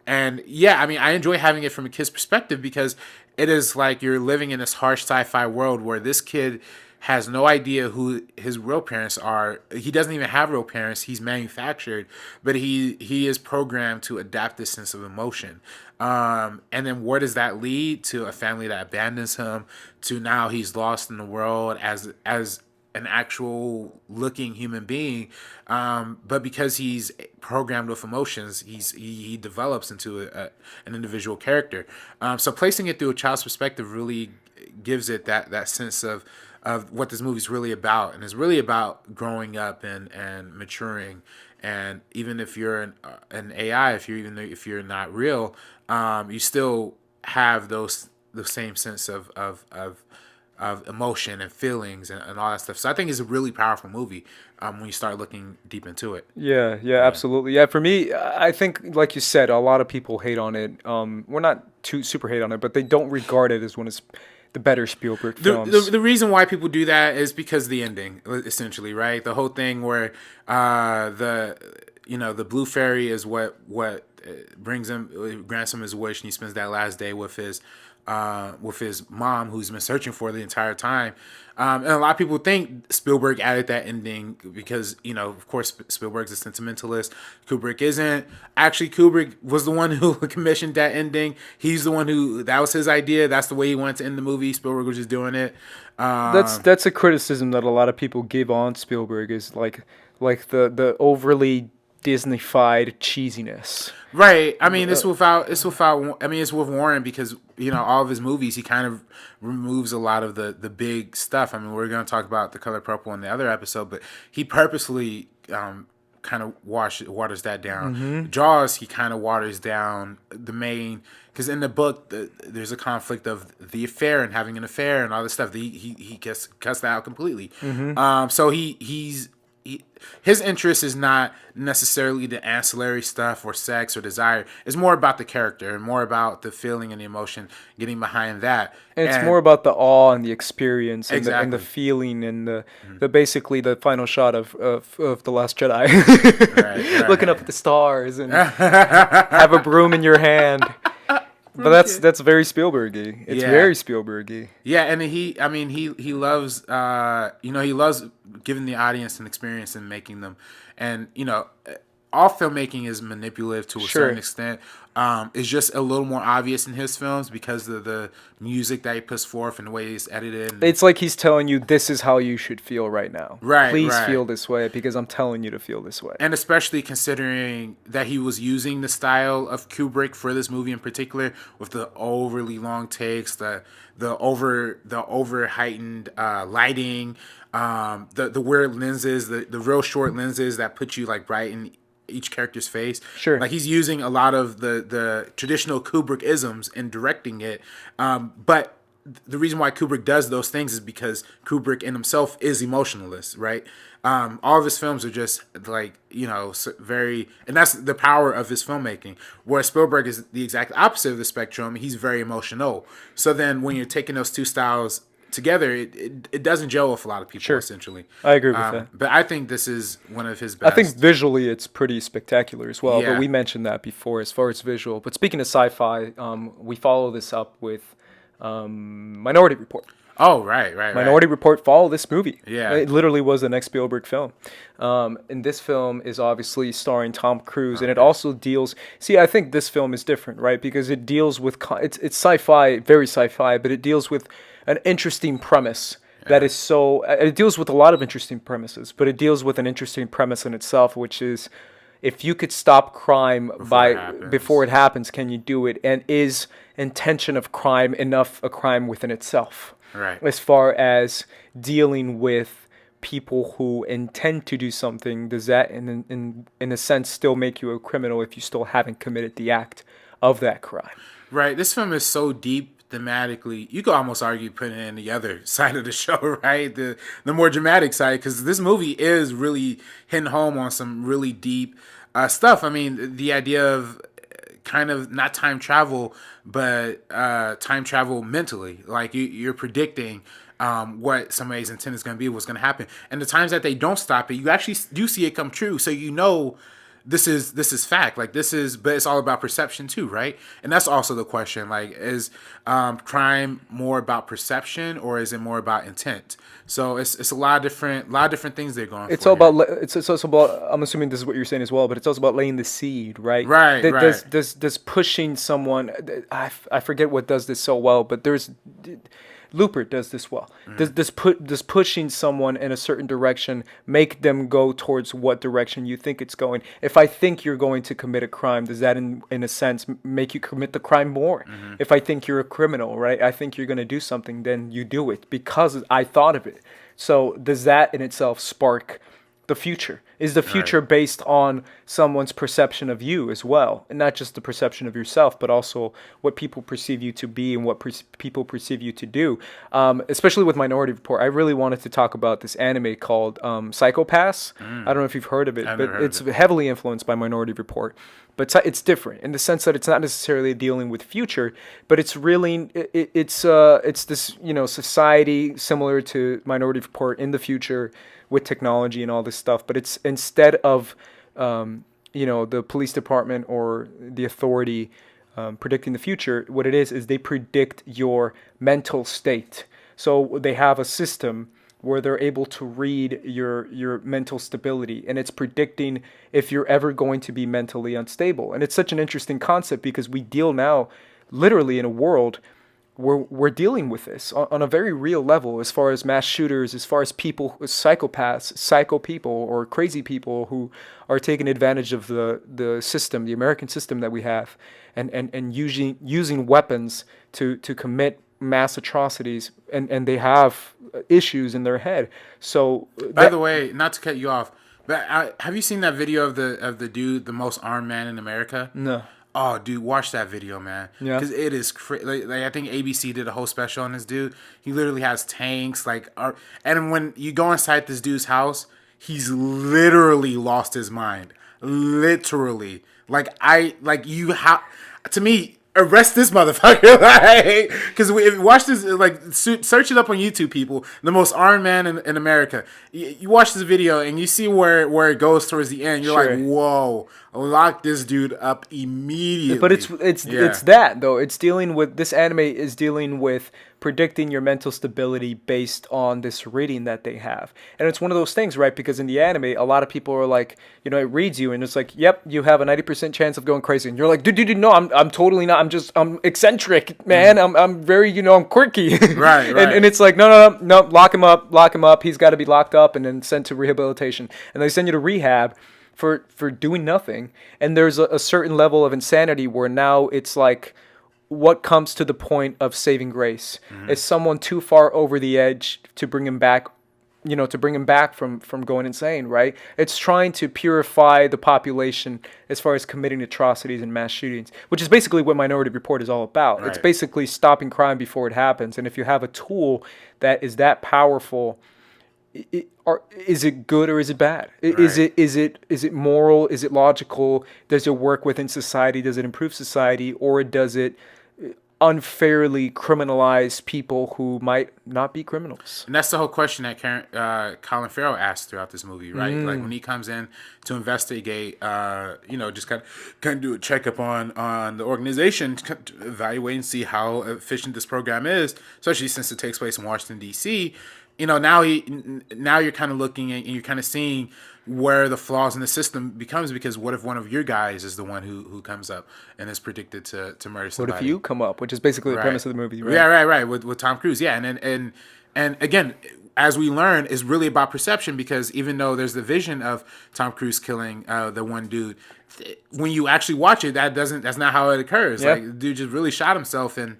And yeah, I mean, I enjoy having it from a kid's perspective because it is like you're living in this harsh sci-fi world where this kid has no idea who his real parents are. He doesn't even have real parents. He's manufactured, but he is programmed to adapt this sense of emotion. And then where does that lead? To a family that abandons him, to now he's lost in the world as an actual looking human being. But because he's programmed with emotions, he develops into an individual character. So placing it through a child's perspective really gives it that sense of what this movie's really about. And it's really about growing up and maturing. And even if you're an AI, if you're not real, you still have the same sense of emotion and feelings and all that stuff. So I think it's a really powerful movie when you start looking deep into it. Yeah, absolutely. Yeah, for me, I think, like you said, a lot of people hate on it. We're not too super hate on it, but they don't regard it as one of the better Spielberg films. The reason why people do that is because the ending, essentially, right? The whole thing where the blue fairy is what grants him his wish, and he spends that last day with his mom, who's been searching for the entire time. And a lot of people think Spielberg added that ending because, of course, Spielberg's a sentimentalist. Kubrick isn't. Actually, Kubrick was the one who commissioned that ending. He's the one that was his idea. That's the way he wanted to end the movie. Spielberg was just doing it. That's a criticism that a lot of people give on Spielberg, is like the overly Disney-fied cheesiness. Right. I mean, it's with Warren because, all of his movies, he kind of removes a lot of the big stuff. I mean, we're going to talk about The Color Purple in the other episode, but he purposely kind of waters that down. Mm-hmm. Jaws, he kind of waters down the main, because in the book, there's a conflict of the affair and having an affair and all this stuff. He cuts that out completely. Mm-hmm. So his interest is not necessarily the ancillary stuff or sex or desire. It's more about the character and more about the feeling and the emotion getting behind that. And it's more about the awe and the experience and, exactly. the feeling and the basically the final shot of The Last Jedi. right. Looking up at the stars and have a broom in your hand. But that's very Spielberg-y. It's very Spielberg-y. Yeah, and he loves he loves giving the audience an experience and making them, and all filmmaking is manipulative to a certain extent. It's just a little more obvious in his films because of the music that he puts forth and the way he's edited. It's like he's telling you, this is how you should feel right now. Right. Please feel this way because I'm telling you to feel this way. And especially considering that he was using the style of Kubrick for this movie in particular, with the overly long takes, the over heightened lighting, the weird lenses, the real short lenses that put you like right in each character's face. Sure. Like he's using a lot of the traditional Kubrick isms in directing it. But the reason why Kubrick does those things is because Kubrick in himself is emotionalist, right? All of his films are just like, very, and that's the power of his filmmaking. Where Spielberg is the exact opposite of the spectrum. He's very emotional. So then when you're taking those two styles together, it doesn't gel with a lot of people, essentially. I agree with that. But I think this is one of his best. I think visually it's pretty spectacular as well, Yeah. but we mentioned that before as far as visual. But speaking of sci-fi, we follow this up with Minority Report. Oh, right. Minority Report followed this movie. Yeah. It literally was the next Spielberg film. And this film is obviously starring Tom Cruise, and it also deals. See, I think this film is different, right? Because it deals with it's sci-fi, very sci-fi, but it deals with an interesting premise. That is so. It deals with a lot of interesting premises, but it deals with an interesting premise in itself, which is, if you could stop crime before it happens, can you do it? And is intention of crime enough a crime within itself? Right. As far as dealing with people who intend to do something, does that, in a sense, still make you a criminal if you still haven't committed the act of that crime? Right. This film is so deep thematically. You could almost argue putting it in the other side of the show, right? The more dramatic side, because this movie is really hitting home on some really deep stuff. I mean, the idea of kind of not time travel, but time travel mentally. Like you're predicting what somebody's intent is going to be, what's going to happen. And the times that they don't stop it, you actually do see it come true. So you know this is fact. Like this is, but it's all about perception too, right? And that's also the question. Like, is crime more about perception or is it more about intent? So it's a lot of different things they're going. It's all about. It's also about. I'm assuming this is what you're saying as well, but it's also about laying the seed, right? Right. There's pushing someone. I forget what does this so well, but there's. Looper does this well. Does pushing someone in a certain direction make them go towards what direction you think it's going? If I think you're going to commit a crime, does that in a sense make you commit the crime more? If I think you're a criminal, right? I think you're going to do something, then you do it because I thought of it. So does that in itself spark the future? Is the future based on someone's perception of you as well? And not just the perception of yourself, but also what people perceive you to be and what people perceive you to do. Especially with Minority Report, I really wanted to talk about this anime called Psycho-Pass. I don't know if you've heard of it, but it's heavily influenced by Minority Report. But it's different in the sense that it's not necessarily dealing with future, but it's really it's this society similar to Minority Report in the future with technology and all this stuff. But it's instead of the police department or the authority predicting the future, what it is they predict your mental state. So they have a system where they're able to read your mental stability, and it's predicting if you're ever going to be mentally unstable. And it's such an interesting concept because we deal now literally in a world where we're dealing with this on a very real level, as far as mass shooters, as far as people, psychopaths, psycho people, or crazy people who are taking advantage of the system, the American system that we have, and using weapons to commit mass atrocities, and they have issues in their head. So by the way, not to cut you off, but have you seen that video of the dude, the most armed man in America? No. Oh, dude, watch that video, man. Yeah. Because it is like I think ABC did a whole special on this dude. He literally has tanks, and when you go inside this dude's house, he's literally lost his mind. Literally. To me, arrest this motherfucker, because if you watch this, search it up on YouTube, people. The most armed man in America. You watch this video and you see where it goes towards the end. You're like, whoa, lock this dude up immediately. But it's that though. It's dealing with, this anime is dealing with predicting your mental stability based on this reading that they have. And it's one of those things, right? Because in the anime, a lot of people are like, it reads you and it's like, yep, you have a 90% chance of going crazy. And you're like, dude, no, I'm totally not. I'm eccentric, man. I'm very, I'm quirky. Right. And it's like, no, lock him up. He's got to be locked up and then sent to rehabilitation. And they send you to rehab for doing nothing. And there's a certain level of insanity where now it's like, what comes to the point of saving grace? Is someone too far over the edge to bring him back, from going insane, right? It's trying to purify the population as far as committing atrocities and mass shootings, which is basically what Minority Report is all about. Right. It's basically stopping crime before it happens. And if you have a tool that is that powerful, is it good or is it bad? Right. Is it moral? Is it logical? Does it work within society? Does it improve society? Or does it unfairly criminalize people who might not be criminals. And that's the whole question that Colin Farrell asked throughout this movie, right? Like when he comes in to investigate, just kind of do a checkup on the organization, to evaluate and see how efficient this program is, especially since it takes place in Washington D.C. Now you're kind of looking at, and you're kind of seeing where the flaws in the system becomes, because what if one of your guys is the one who comes up and is predicted to murder somebody? What if you come up, which is basically the premise of the movie, right? Yeah, right. With Tom Cruise, yeah, and again, as we learn, is really about perception, because even though there's the vision of Tom Cruise killing the one dude, when you actually watch it, that's not how it occurs. Yeah. Like the dude just really shot himself and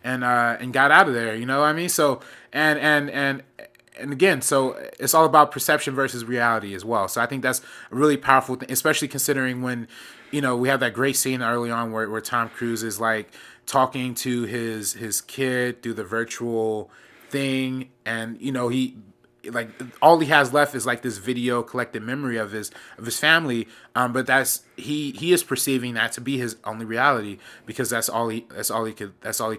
got out of there. You know what I mean? So and again, so it's all about perception versus reality as well. So I think that's a really powerful thing, especially considering when, we have that great scene early on where Tom Cruise is like talking to his kid through the virtual thing, and he, like, all he has left is like this video collected memory of his family, but he is perceiving that to be his only reality, because that's all he could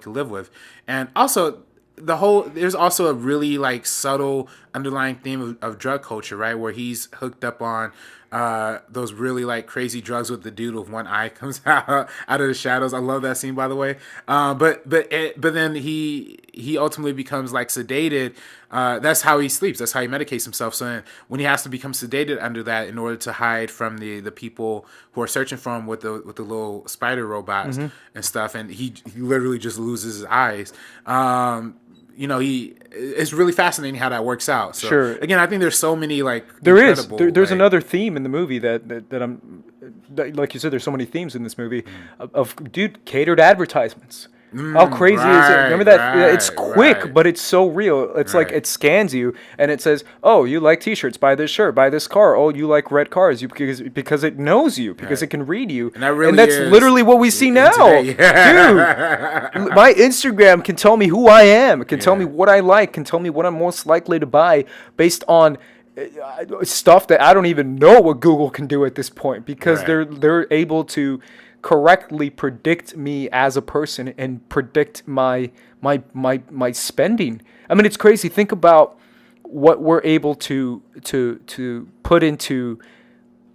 live with. And also, there's also a really like subtle underlying theme of drug culture, right? Where he's hooked up on those really like crazy drugs with the dude with one eye comes out of the shadows. I love that scene, by the way. But then he ultimately becomes like sedated. That's how he sleeps. That's how he medicates himself. So when he has to become sedated under that in order to hide from the people who are searching for him with the little spider robots and stuff, and he literally just loses his eyes. It's really fascinating how that works out. So, sure. Again, I think there's so many there's another theme in the movie that like you said, there's so many themes in this movie of dude, catered advertisements. How crazy is it? Remember that? It's quick, but it's so real. It's like it scans you and it says, "Oh, you like T-shirts? Buy this shirt. Buy this car. Oh, you like red cars? Because it knows you, because it can read you." And that's literally what we see now, dude. My Instagram can tell me who I am. It can tell me what I like. Can tell me what I'm most likely to buy based on stuff that I don't even know what Google can do at this point, because they're able to correctly predict me as a person and predict my spending. I mean, it's crazy. Think about what we're able to put into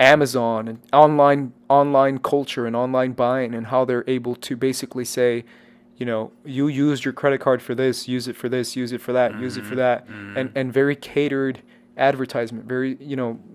Amazon and online culture and online buying, and how they're able to basically say, you used your credit card for this, use it for this, use it for that, use it for that, and very catered advertisement, very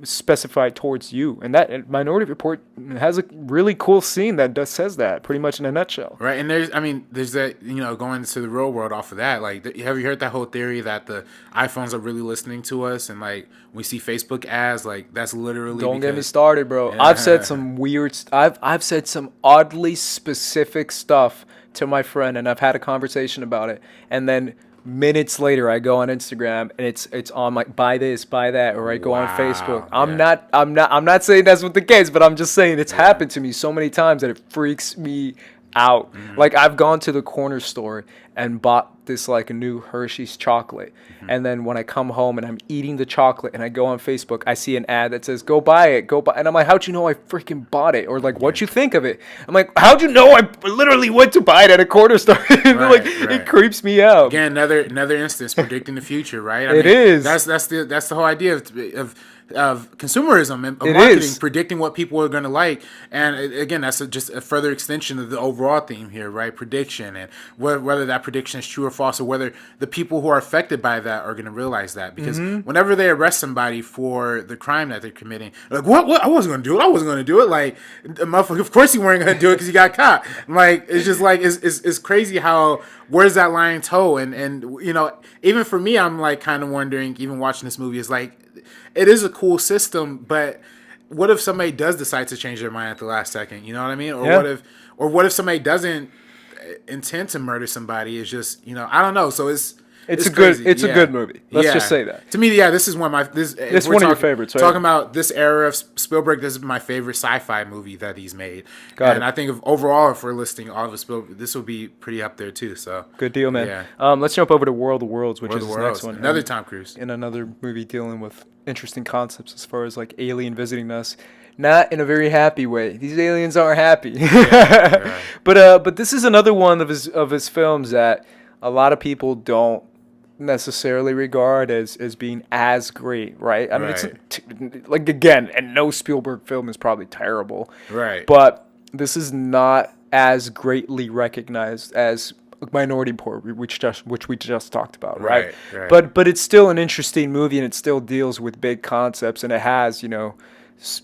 specified towards you. And that Minority Report has a really cool scene that says that pretty much in a nutshell. Right. And there's that, going to the real world off of that, like, have you heard that whole theory that the iPhones are really listening to us, and like we see Facebook ads, like that's literally don't get me started, bro. I've said some weird I've said some oddly specific stuff to my friend, and I've had a conversation about it, and then minutes later, I go on Instagram and it's on like buy this, buy that, or I go on Facebook. I'm not saying that's what the case, but I'm just saying it's happened to me so many times that it freaks me out. Like, I've gone to the corner store and bought this like a new Hershey's chocolate, and then when I come home and I'm eating the chocolate and I go on Facebook, I see an ad that says go buy it, and I'm like, how'd you know I freaking bought it? Or like, what'd you think of it? I'm like, how'd you know I literally went to buy it at a corner store? It creeps me out. Again, another instance predicting the future, right? It is. That's the whole idea of consumerism and of marketing, predicting what people are going to like. And again, that's just a further extension of the overall theme here, right? Prediction, and whether that prediction is true or false, or whether the people who are affected by that are going to realize that. Because whenever they arrest somebody for the crime that they're committing, like, what? I wasn't going to do it. I wasn't going to do it. Like, motherfucker, of course you weren't going to do it because you got caught. Like, it's just like, it's crazy how, where's that line toe? And even for me, I'm like kind of wondering, even watching this movie, is like, it is a cool system, but what if somebody does decide to change their mind at the last second? You know what I mean? Or what if somebody doesn't intend to murder somebody? It's just, I don't know. So it's a good movie. Let's just say that. To me, this is one of my It's one of your favorites, right? Talking about this era of Spielberg, this is my favorite sci-fi movie that he's made. I think overall, if we're listing all of Spielberg, this will be pretty up there too. So good deal, man. Yeah. Let's jump over to World of Worlds, which is the next one. Another Tom Cruise. In another movie dealing with interesting concepts as far as like alien visiting us. not in a very happy way. These aliens aren't happy. Yeah. But this is another one of his films that a lot of people don't necessarily regard as being as great, right? I mean, it's Right. like, again, and no Spielberg film is probably terrible, Right. but this is not as greatly recognized as Minority Report, which we just talked about, right? Right. But it's still an interesting movie, and it still deals with big concepts, and it has, s-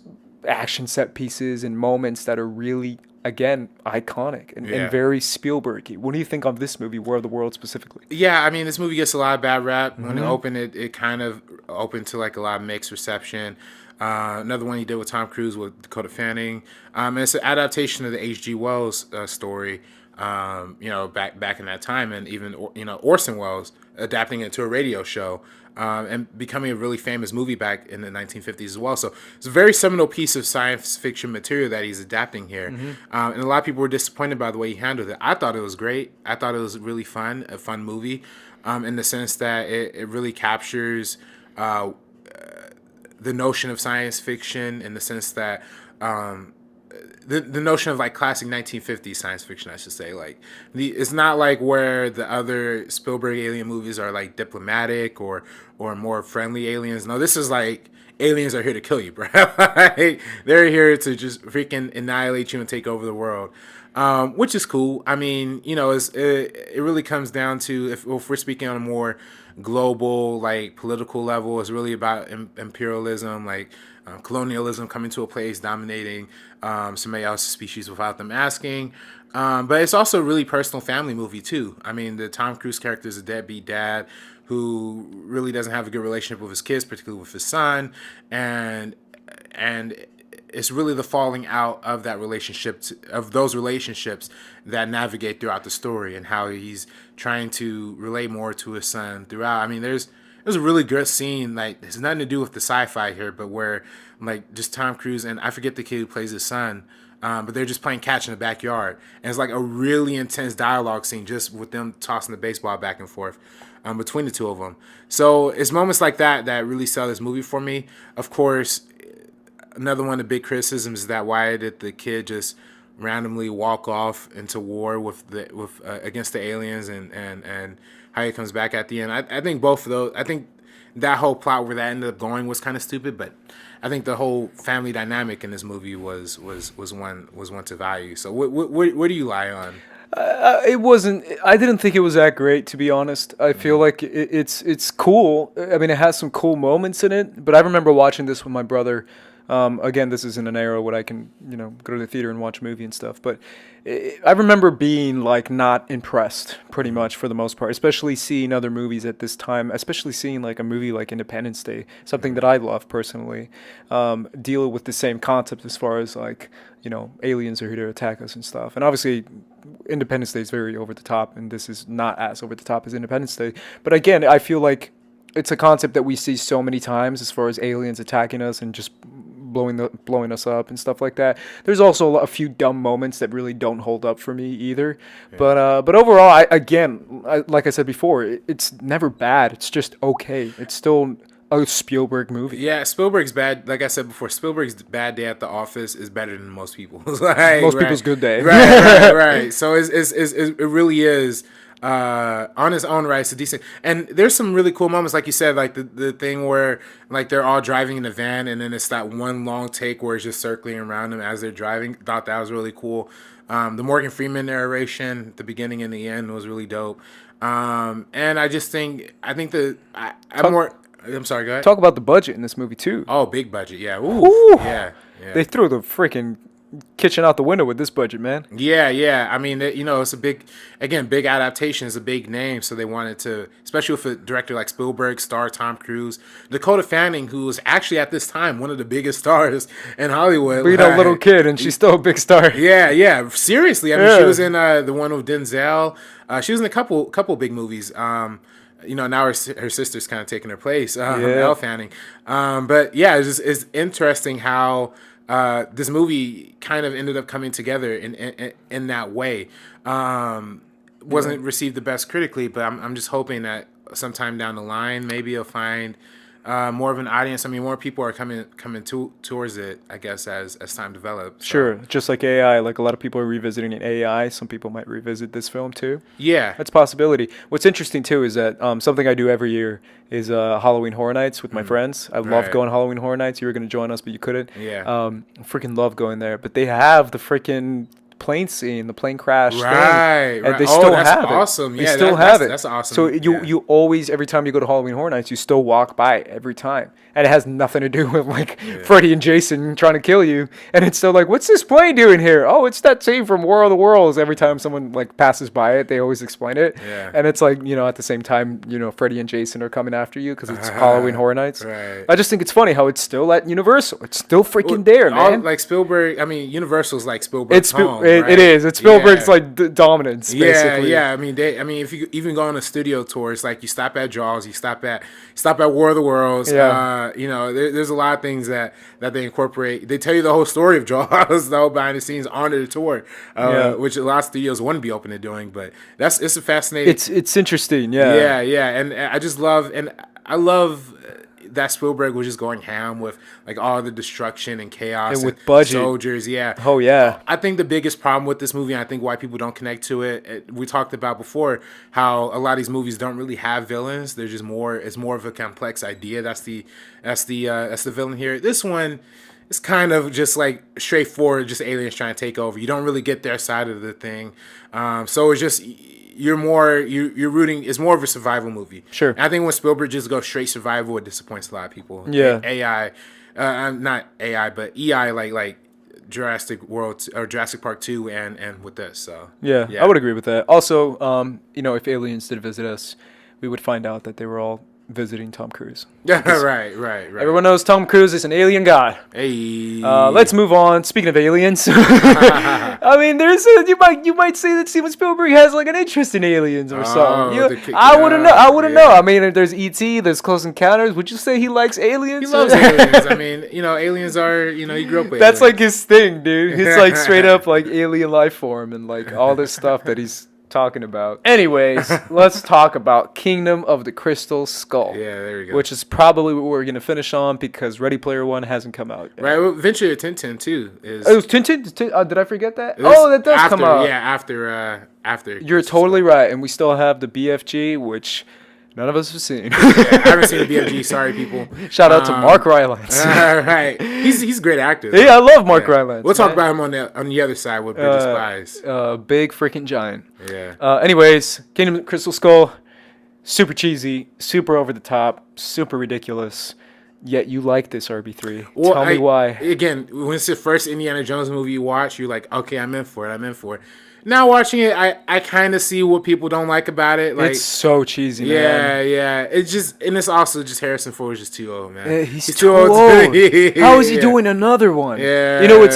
action set pieces and moments that are really, again, iconic and, Yeah. and very Spielbergy. What do you think of this movie, War of the Worlds specifically? Yeah, I mean, this movie gets a lot of bad rap. When it Mm-hmm. opened, it kind of opened to like a lot of mixed reception. Another one he did with Tom Cruise with Dakota Fanning. And it's an adaptation of the H.G. Wells story. Back in that time, and even Orson Welles adapting it to a radio show, and becoming a really famous movie back in the 1950s as well. So it's a very seminal piece of science fiction material that he's adapting here, and a lot of people were disappointed by the way he handled it. I thought it was great. I thought it was really fun, a fun movie, in the sense that it really captures the notion of science fiction in the sense that. The notion of like classic 1950s science fiction, I should say, like it's not like where the other Spielberg alien movies are like diplomatic or more friendly aliens. No, this is like aliens are here to kill you, bro. Like, they're here to just freaking annihilate you and take over the world, which is cool. I mean, it really comes down to if we're speaking on a more global like political level, it's really about imperialism, like colonialism coming to a place, dominating somebody else's species without them asking. But it's also a really personal family movie too. I mean, the Tom Cruise character is a deadbeat dad who really doesn't have a good relationship with his kids, particularly with his son, and it's really the falling out of that relationship, of those relationships that navigate throughout the story, and how he's trying to relate more to his son throughout. I mean, there's a really good scene, like it's nothing to do with the sci-fi here, but where like just Tom Cruise and I forget the kid who plays his son, but they're just playing catch in the backyard, and it's like a really intense dialogue scene just with them tossing the baseball back and forth between the two of them. So it's moments like that that really sell this movie for me. Of course, another one of the big criticisms is that why did the kid just randomly walk off into war with against the aliens, and how he comes back at the end. I think both of those. I think that whole plot where that ended up going was kind of stupid, but I think the whole family dynamic in this movie was one to value. So where do you lie on? It wasn't. I didn't think it was that great, to be honest. I feel like it's cool. I mean, it has some cool moments in it. But I remember watching this with my brother. Again, this is in an era when I can, go to the theater and watch a movie and stuff. But I remember being like not impressed, pretty much for the most part. Especially seeing other movies at this time. Especially seeing like a movie like Independence Day, something that I love personally, deal with the same concept as far as like aliens are here to attack us and stuff. And obviously, Independence Day is very over the top, and this is not as over the top as Independence Day. But again, I feel like it's a concept that we see so many times as far as aliens attacking us and just blowing us up and stuff like that. There's also a few dumb moments that really don't hold up for me either. Yeah. But overall, like I said before, it's never bad. It's just okay. It's still a Spielberg movie. Yeah, Spielberg's bad. Like I said before, Spielberg's bad day at the office is better than most people's. Like, most people's good day. Right. So it really is. On his own right, it's a decent, and there's some really cool moments, like you said, like the thing where like they're all driving in a van, and then it's that one long take where it's just circling around them as they're driving. Thought that was really cool. The Morgan Freeman narration at the beginning and the end was really dope. And I think I'm sorry, go ahead. Talk about the budget in this movie too. Oh, big budget, yeah. Ooh, yeah. They threw the freaking kitchen out the window with this budget, man. Yeah. I mean, it's a big adaptation. It's a big name, so they wanted to, especially with a director like Spielberg, star Tom Cruise, Dakota Fanning, who was actually at this time one of the biggest stars in Hollywood. Being a little kid, and she's still a big star. Yeah. Seriously, I mean, she was in the one with Denzel. She was in a couple big movies. Now her sister's kind of taking her place, Elle Fanning. But yeah, it's interesting how this movie kind of ended up coming together in that way. Wasn't received the best critically, but I'm just hoping that sometime down the line, maybe you'll find more of an audience. I mean, more people are coming towards it, I guess, as time develops. So. Sure, just like AI, like a lot of people are revisiting an AI. Some people might revisit this film too. Yeah, That's a possibility. What's interesting too is that something I do every year is Halloween Horror Nights with my friends. I love going Halloween Horror Nights. You were going to join us, but you couldn't. Yeah. Freaking love going there. But they have the freaking plane scene, the plane crash right, thing, and they still that's have awesome. it. They Yeah, still have it. That's awesome. So you always, every time you go to Halloween Horror Nights, you still walk by it every time, and it has nothing to do with like Freddy and Jason trying to kill you, and it's still like, what's this plane doing here? Oh, it's that scene from War of the Worlds. Every time someone like passes by it, they always explain it, and it's like, you know, at the same time, you know, Freddy and Jason are coming after you because it's Halloween Horror Nights. Right. I just think it's funny how it's still at Universal. It's still freaking there, man. Like Spielberg. I mean, Universal's like Spielberg's It's home, it right? is. It's Spielberg's like dominance, basically. Yeah. I mean, if you even go on a studio tour, it's like you stop at Jaws, you stop at War of the Worlds. Yeah. You know, there's a lot of things that they incorporate. They tell you the whole story of Jaws, the whole behind the scenes on the tour, which a lot of studios wouldn't be open to doing. But it's a fascinating. It's interesting. Yeah. Yeah, and I love that Spielberg was just going ham with like all the destruction and chaos and with budget soldiers. Yeah. Oh yeah. I think the biggest problem with this movie, and I think why people don't connect to it, we talked about before how a lot of these movies don't really have villains. They're just more. It's more of a complex idea. That's the villain here. This one. It's kind of just like straightforward, just aliens trying to take over. You don't really get their side of the thing, so it's just you're rooting. It's more of a survival movie. Sure. And I think when Spielberg just goes straight survival, it disappoints a lot of people. Yeah. AI, not AI, but EI like Jurassic World or Jurassic Park 2 and with this. So yeah, I would agree with that. Also, you know, if aliens did visit us, we would find out that they were all visiting Tom Cruise. Yeah, right. Everyone knows Tom Cruise is an alien god. Hey. Let's move on. Speaking of aliens, I mean, you might say that Steven Spielberg has like an interest in aliens or something. I wouldn't know. I mean, if there's E.T., there's Close Encounters. Would you say he likes aliens? He loves aliens. I mean, you know, aliens are, you know, he grew up with. That's like his thing, dude. It's like straight up like alien life form and like all this stuff that he's talking about. Anyways, let's talk about Kingdom of the Crystal Skull. Yeah, there we go. Which is probably what we're going to finish on because Ready Player One hasn't come out yet. Right, well, Venture of Tintin too is. It was Tintin? Did I forget that? Oh, that does come out. Yeah, after. You're totally right, and we still have the BFG, which none of us have seen. I haven't seen the BFG. Sorry, people. Shout out to Mark Rylance. Right, he's a great actor. Though. Yeah, I love Mark Rylance. We'll talk about him on the other side with Bridge of Spies. Big freaking giant. Yeah. Anyways, Kingdom of the Crystal Skull, super cheesy, super over the top, super ridiculous. Yet you like this RB3. Well, Tell me why. Again, when it's the first Indiana Jones movie you watch, you're like, okay, I'm in for it. Now watching it, I kind of see what people don't like about it. Like, it's so cheesy, man. Yeah. It's just, and it's also just Harrison Ford is just too old, man. He's too old. How is he doing another one? Yeah. You know, it's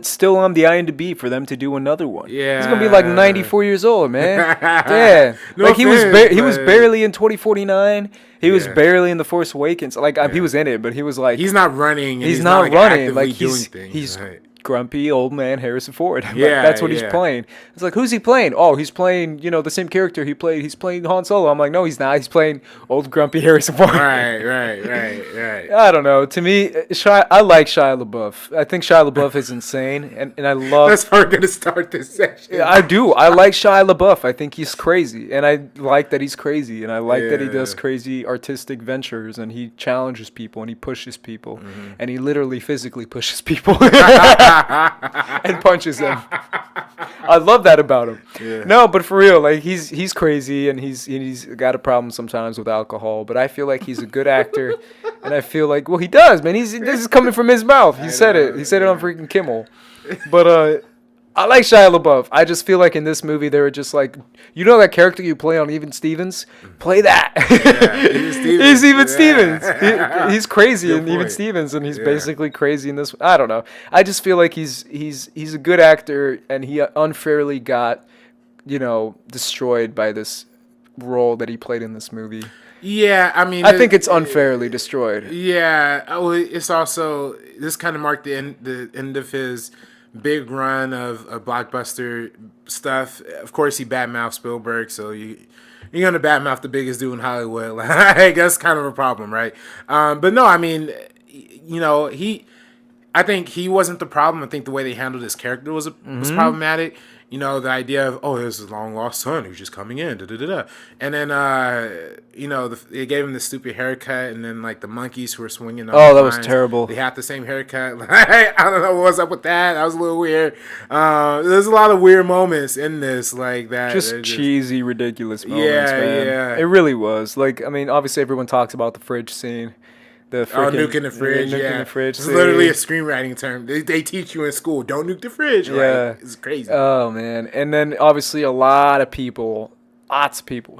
still on the IMDb for them to do another one. Yeah. He's gonna be like 94 years old, man. Yeah. No like offense, he was barely in 2049. He was barely in The Force Awakens. Like he was in it, but he was like he's not running. He's not running. Like he's right. Grumpy old man Harrison Ford. Yeah, that's what he's playing. It's like, who's he playing? Oh, he's playing, you know, the same character he played. He's playing Han Solo. I'm like, no, he's not. He's playing old grumpy Harrison Ford. Right. I don't know. To me, I like Shia LaBeouf. I think Shia LaBeouf is insane, and I love. That's how we're gonna start this session. Yeah, I do. I like Shia LaBeouf. I think he's crazy, and I like that he's crazy, and I like that he does crazy artistic ventures, and he challenges people, and he pushes people, and he literally physically pushes people. And punches them. I love that about him. Yeah. No, but for real, like he's crazy and he's got a problem sometimes with alcohol. But I feel like he's a good actor, and I feel like he does, man. This is coming from his mouth. He said it. He said it on freaking Kimmel. But I like Shia LaBeouf. I just feel like in this movie they were just like, you know that character you play on Even Stevens? Play that. Yeah, he's Even Stevens. He's crazy in Even Stevens, and he's basically crazy in this. I don't know. I just feel like he's a good actor, and he unfairly got, you know, destroyed by this role that he played in this movie. Yeah, I mean, I think it's unfairly destroyed. Yeah, it's also this kind of marked the end of his big run of blockbuster stuff. Of course, he badmouthed Spielberg, so you're gonna badmouth the biggest dude in Hollywood. Like that's kind of a problem, right? But no, I mean, you know, I think he wasn't the problem. I think the way they handled his character was problematic. You know, the idea of, oh, there's his long lost son who's just coming in, and then you know, they gave him the stupid haircut, and then like the monkeys who were swinging. Oh, that was terrible. They had the same haircut. Like, I don't know what's up with that. That was a little weird. There's a lot of weird moments in this, like that. Just cheesy, ridiculous moments, man. Yeah. It really was. Like, I mean, obviously everyone talks about the fridge scene. The nuke in the fridge, nuke in the fridge. It's literally a screenwriting term. They teach you in school. Don't nuke the fridge. Yeah. Like, it's crazy. Oh, man. And then, obviously, lots of people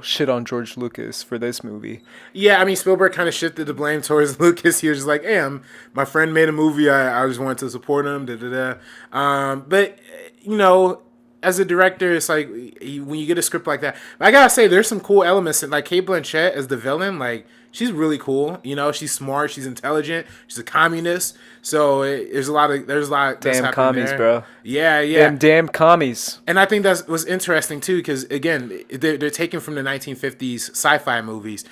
shit on George Lucas for this movie. Yeah, I mean, Spielberg kind of shifted the blame towards Lucas. He was just like, hey, my friend made a movie. I just wanted to support him. But, you know, as a director, it's like, when you get a script like that, I gotta say, there's some cool elements. Like, Cate Blanchett as the villain, like, she's really cool. You know, she's smart. She's intelligent. She's a communist. So there's a lot. Damn commies, bro. Yeah. Them damn commies. And I think that was interesting too, because again, they're taken from the 1950s sci-fi movies,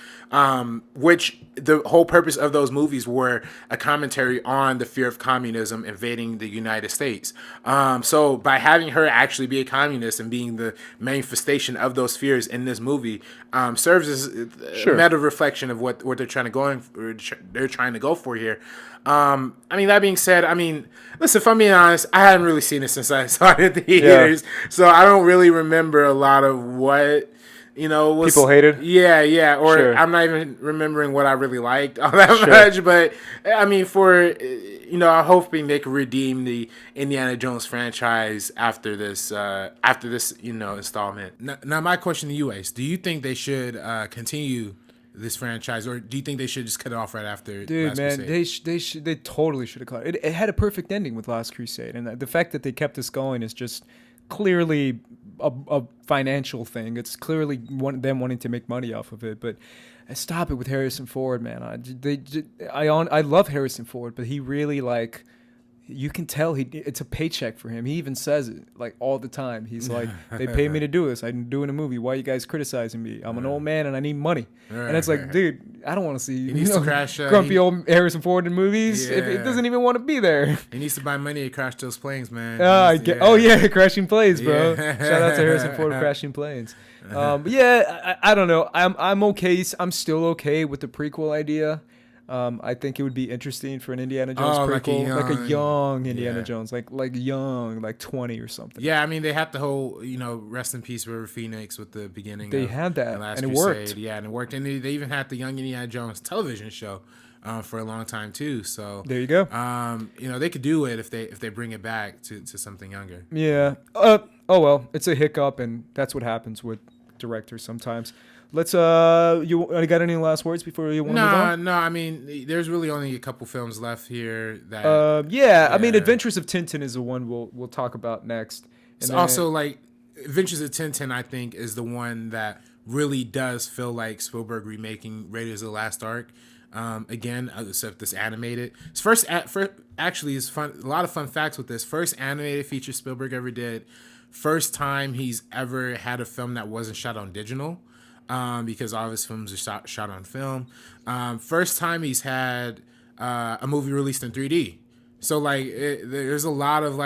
which the whole purpose of those movies were a commentary on the fear of communism invading the United States. So by having her actually be a communist and being the manifestation of those fears in this movie, serves as a meta reflection of what they're trying to go for here. I mean, that being said, I mean, listen, if I'm being honest, I hadn't really seen it since I saw it in the theaters, so I don't really remember a lot of what, you know, was people hated. Yeah, or I'm not even remembering what I really liked all that much. But I mean, you know, I'm hoping they could redeem the Indiana Jones franchise after this, you know, installment. Now, my question to you, Ace, do you think they should continue this franchise, or do you think they should just cut it off right after? Dude, Last Crusade? They totally should have cut it. It had a perfect ending with Last Crusade, and the fact that they kept this going is just clearly a financial thing. It's clearly them wanting to make money off of it. But stop it with Harrison Ford, man. I love Harrison Ford, but he really, like, you can tell it's a paycheck for him. He even says it like all the time. He's like, they pay me to do this. I'm doing a movie. Why are you guys criticizing me? I'm an old man and I need money. And it's like, dude, I don't want to see grumpy old Harrison Ford in movies. If it doesn't even want to be there. He needs to buy money to crash those planes, man. Oh yeah, crashing planes, bro. Shout out to Harrison Ford crashing planes. But yeah, I don't know. I'm okay. I'm still okay with the prequel idea. I think it would be interesting for an Indiana Jones prequel, like a young Indiana Jones, like young, like 20 or something. Yeah, I mean, they had the whole, you know, rest in peace River Phoenix with the beginning. They had that, Last and Crusade. It worked. Yeah, and it worked, and they even had the Young Indiana Jones television show for a long time too. So there you go. You know, they could do it if they bring it back to something younger. Yeah. Oh well, it's a hiccup, and that's what happens with directors sometimes. Let's you got any last words before you want to move on? No, I mean, there's really only a couple films left here that I mean, Adventures of Tintin is the one we'll talk about next. It's also like Adventures of Tintin, I think, is the one that really does feel like Spielberg remaking Raiders of the Lost Ark. Again, except this animated. It's actually is fun. A lot of fun facts with this. First animated feature Spielberg ever did. First time he's ever had a film that wasn't shot on digital. Because all of his films are shot on film. First time he's had a movie released in 3D. So like, there's a lot of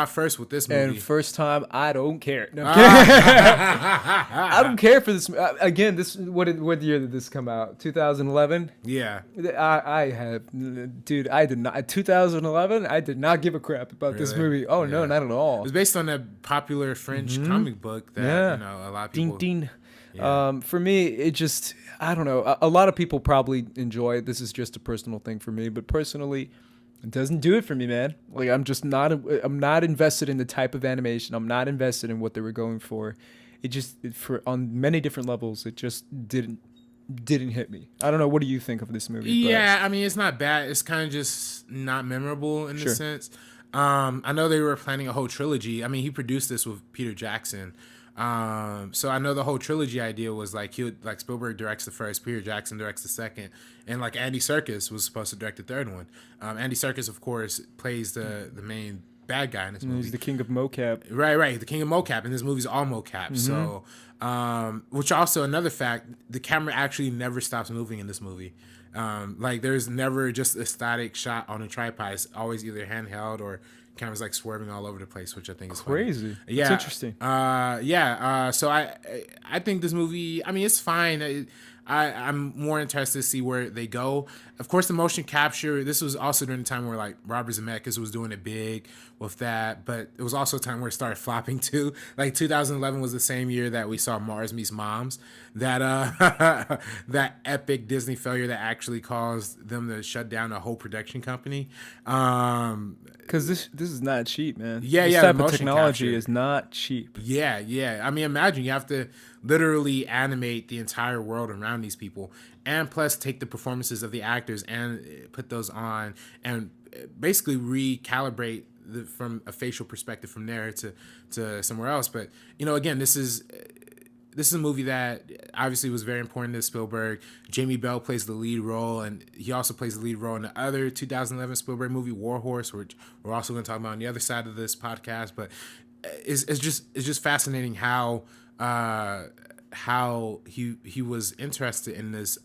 firsts with this movie. And first time, I don't care. No, I don't care for this. Again, what year did this come out? 2011. Yeah. I did not. 2011. I did not give a crap about this movie. Oh no, not at all. It was based on a popular French comic book that you know a lot of people. Ding. Yeah. For me, it just, I don't know. A lot of people probably enjoy it. This is just a personal thing for me, but personally, it doesn't do it for me, man. Like, I'm not invested in the type of animation. I'm not invested in what they were going for. On many different levels, it just didn't hit me. I don't know. What do you think of this movie? Yeah, I mean, it's not bad. It's kind of just not memorable in a sense. I know they were planning a whole trilogy. I mean, he produced this with Peter Jackson. So I know the whole trilogy idea was like Spielberg directs the first, Peter Jackson directs the second, and like Andy Serkis was supposed to direct the third one. Andy Serkis, of course, plays the main bad guy in this movie. He's the king of mocap. Right. The king of mocap, and this movie's all mocap. So, which also another fact, the camera actually never stops moving in this movie. Like there's never just a static shot on a tripod. It's always either handheld or camera's like swerving all over the place, which I think is crazy. Funny. Yeah, it's interesting. So I think this movie, I mean, it's fine. I'm more interested to see where they go. Of course, the motion capture, this was also during the time where like Robert Zemeckis was doing it big with that, but it was also a time where it started flopping too. Like 2011 was the same year that we saw Mars Meets Moms, that that epic Disney failure that actually caused them to shut down a whole production company. Because this is not cheap, man. Yeah, this yeah. type of technology is not cheap. Yeah. I mean, imagine you have to literally animate the entire world around these people, and plus take the performances of the actors and put those on, and basically recalibrate from a facial perspective from there to somewhere else. But again, this is a movie that obviously was very important to Spielberg. Jamie Bell plays the lead role, and he also plays the lead role in the other 2011 Spielberg movie, War Horse, which we're also going to talk about on the other side of this podcast. But it's just fascinating how he was interested in this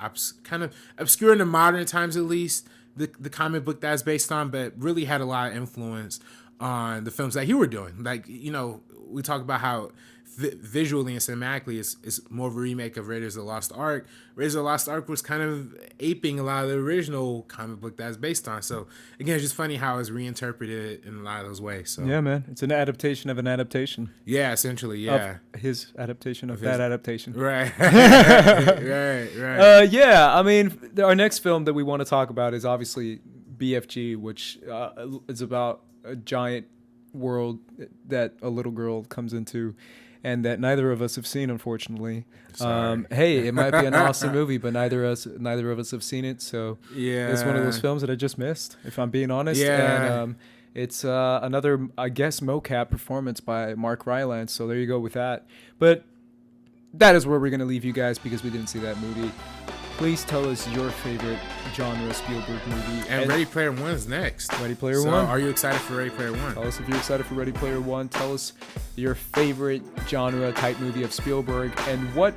kind of obscure in the modern times, at least the comic book that's based on, but really had a lot of influence on the films that he were doing. Like, we talk about how visually and cinematically it's more of a remake of Raiders of the Lost Ark. Raiders of the Lost Ark was kind of aping a lot of the original comic book that's based on. So again, it's just funny how it's reinterpreted in a lot of those ways. So yeah, man, it's an adaptation of an adaptation. Yeah, essentially, yeah. Of his adaptation of that adaptation. Right. Right. Yeah, I mean, our next film that we want to talk about is obviously BFG, which is about a giant world that a little girl comes into, and that neither of us have seen, unfortunately. Hey, it might be an awesome movie, but neither of us have seen it. So yeah, it's one of those films that I just missed, if I'm being honest. Yeah. And it's another, I guess, mocap performance by Mark Rylance. So there you go with that. But that is where we're going to leave you guys because we didn't see that movie. Please tell us your favorite genre Spielberg movie. And Ready Player One is next. Ready Player One. Are you excited for Ready Player One? Tell us if you're excited for Ready Player One. Tell us your favorite genre type movie of Spielberg and what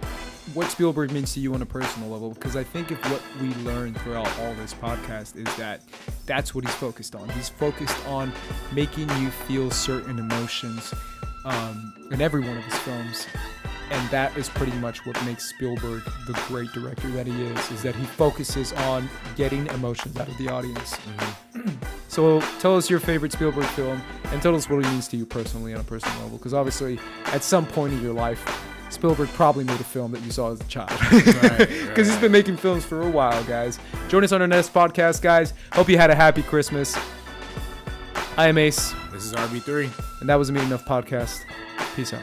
Spielberg means to you on a personal level. Because I think if what we learned throughout all this podcast is that that's what he's focused on. He's focused on making you feel certain emotions in every one of his films. And that is pretty much what makes Spielberg the great director that he is that he focuses on getting emotions out of the audience. Mm-hmm. So tell us your favorite Spielberg film and tell us what it means to you personally on a personal level. Because obviously, at some point in your life, Spielberg probably made a film that you saw as a child. Because he's been making films for a while, guys. Join us on our next podcast, guys. Hope you had a happy Christmas. I am Ace. This is RB3. And that was a Meet Enough podcast. Peace out.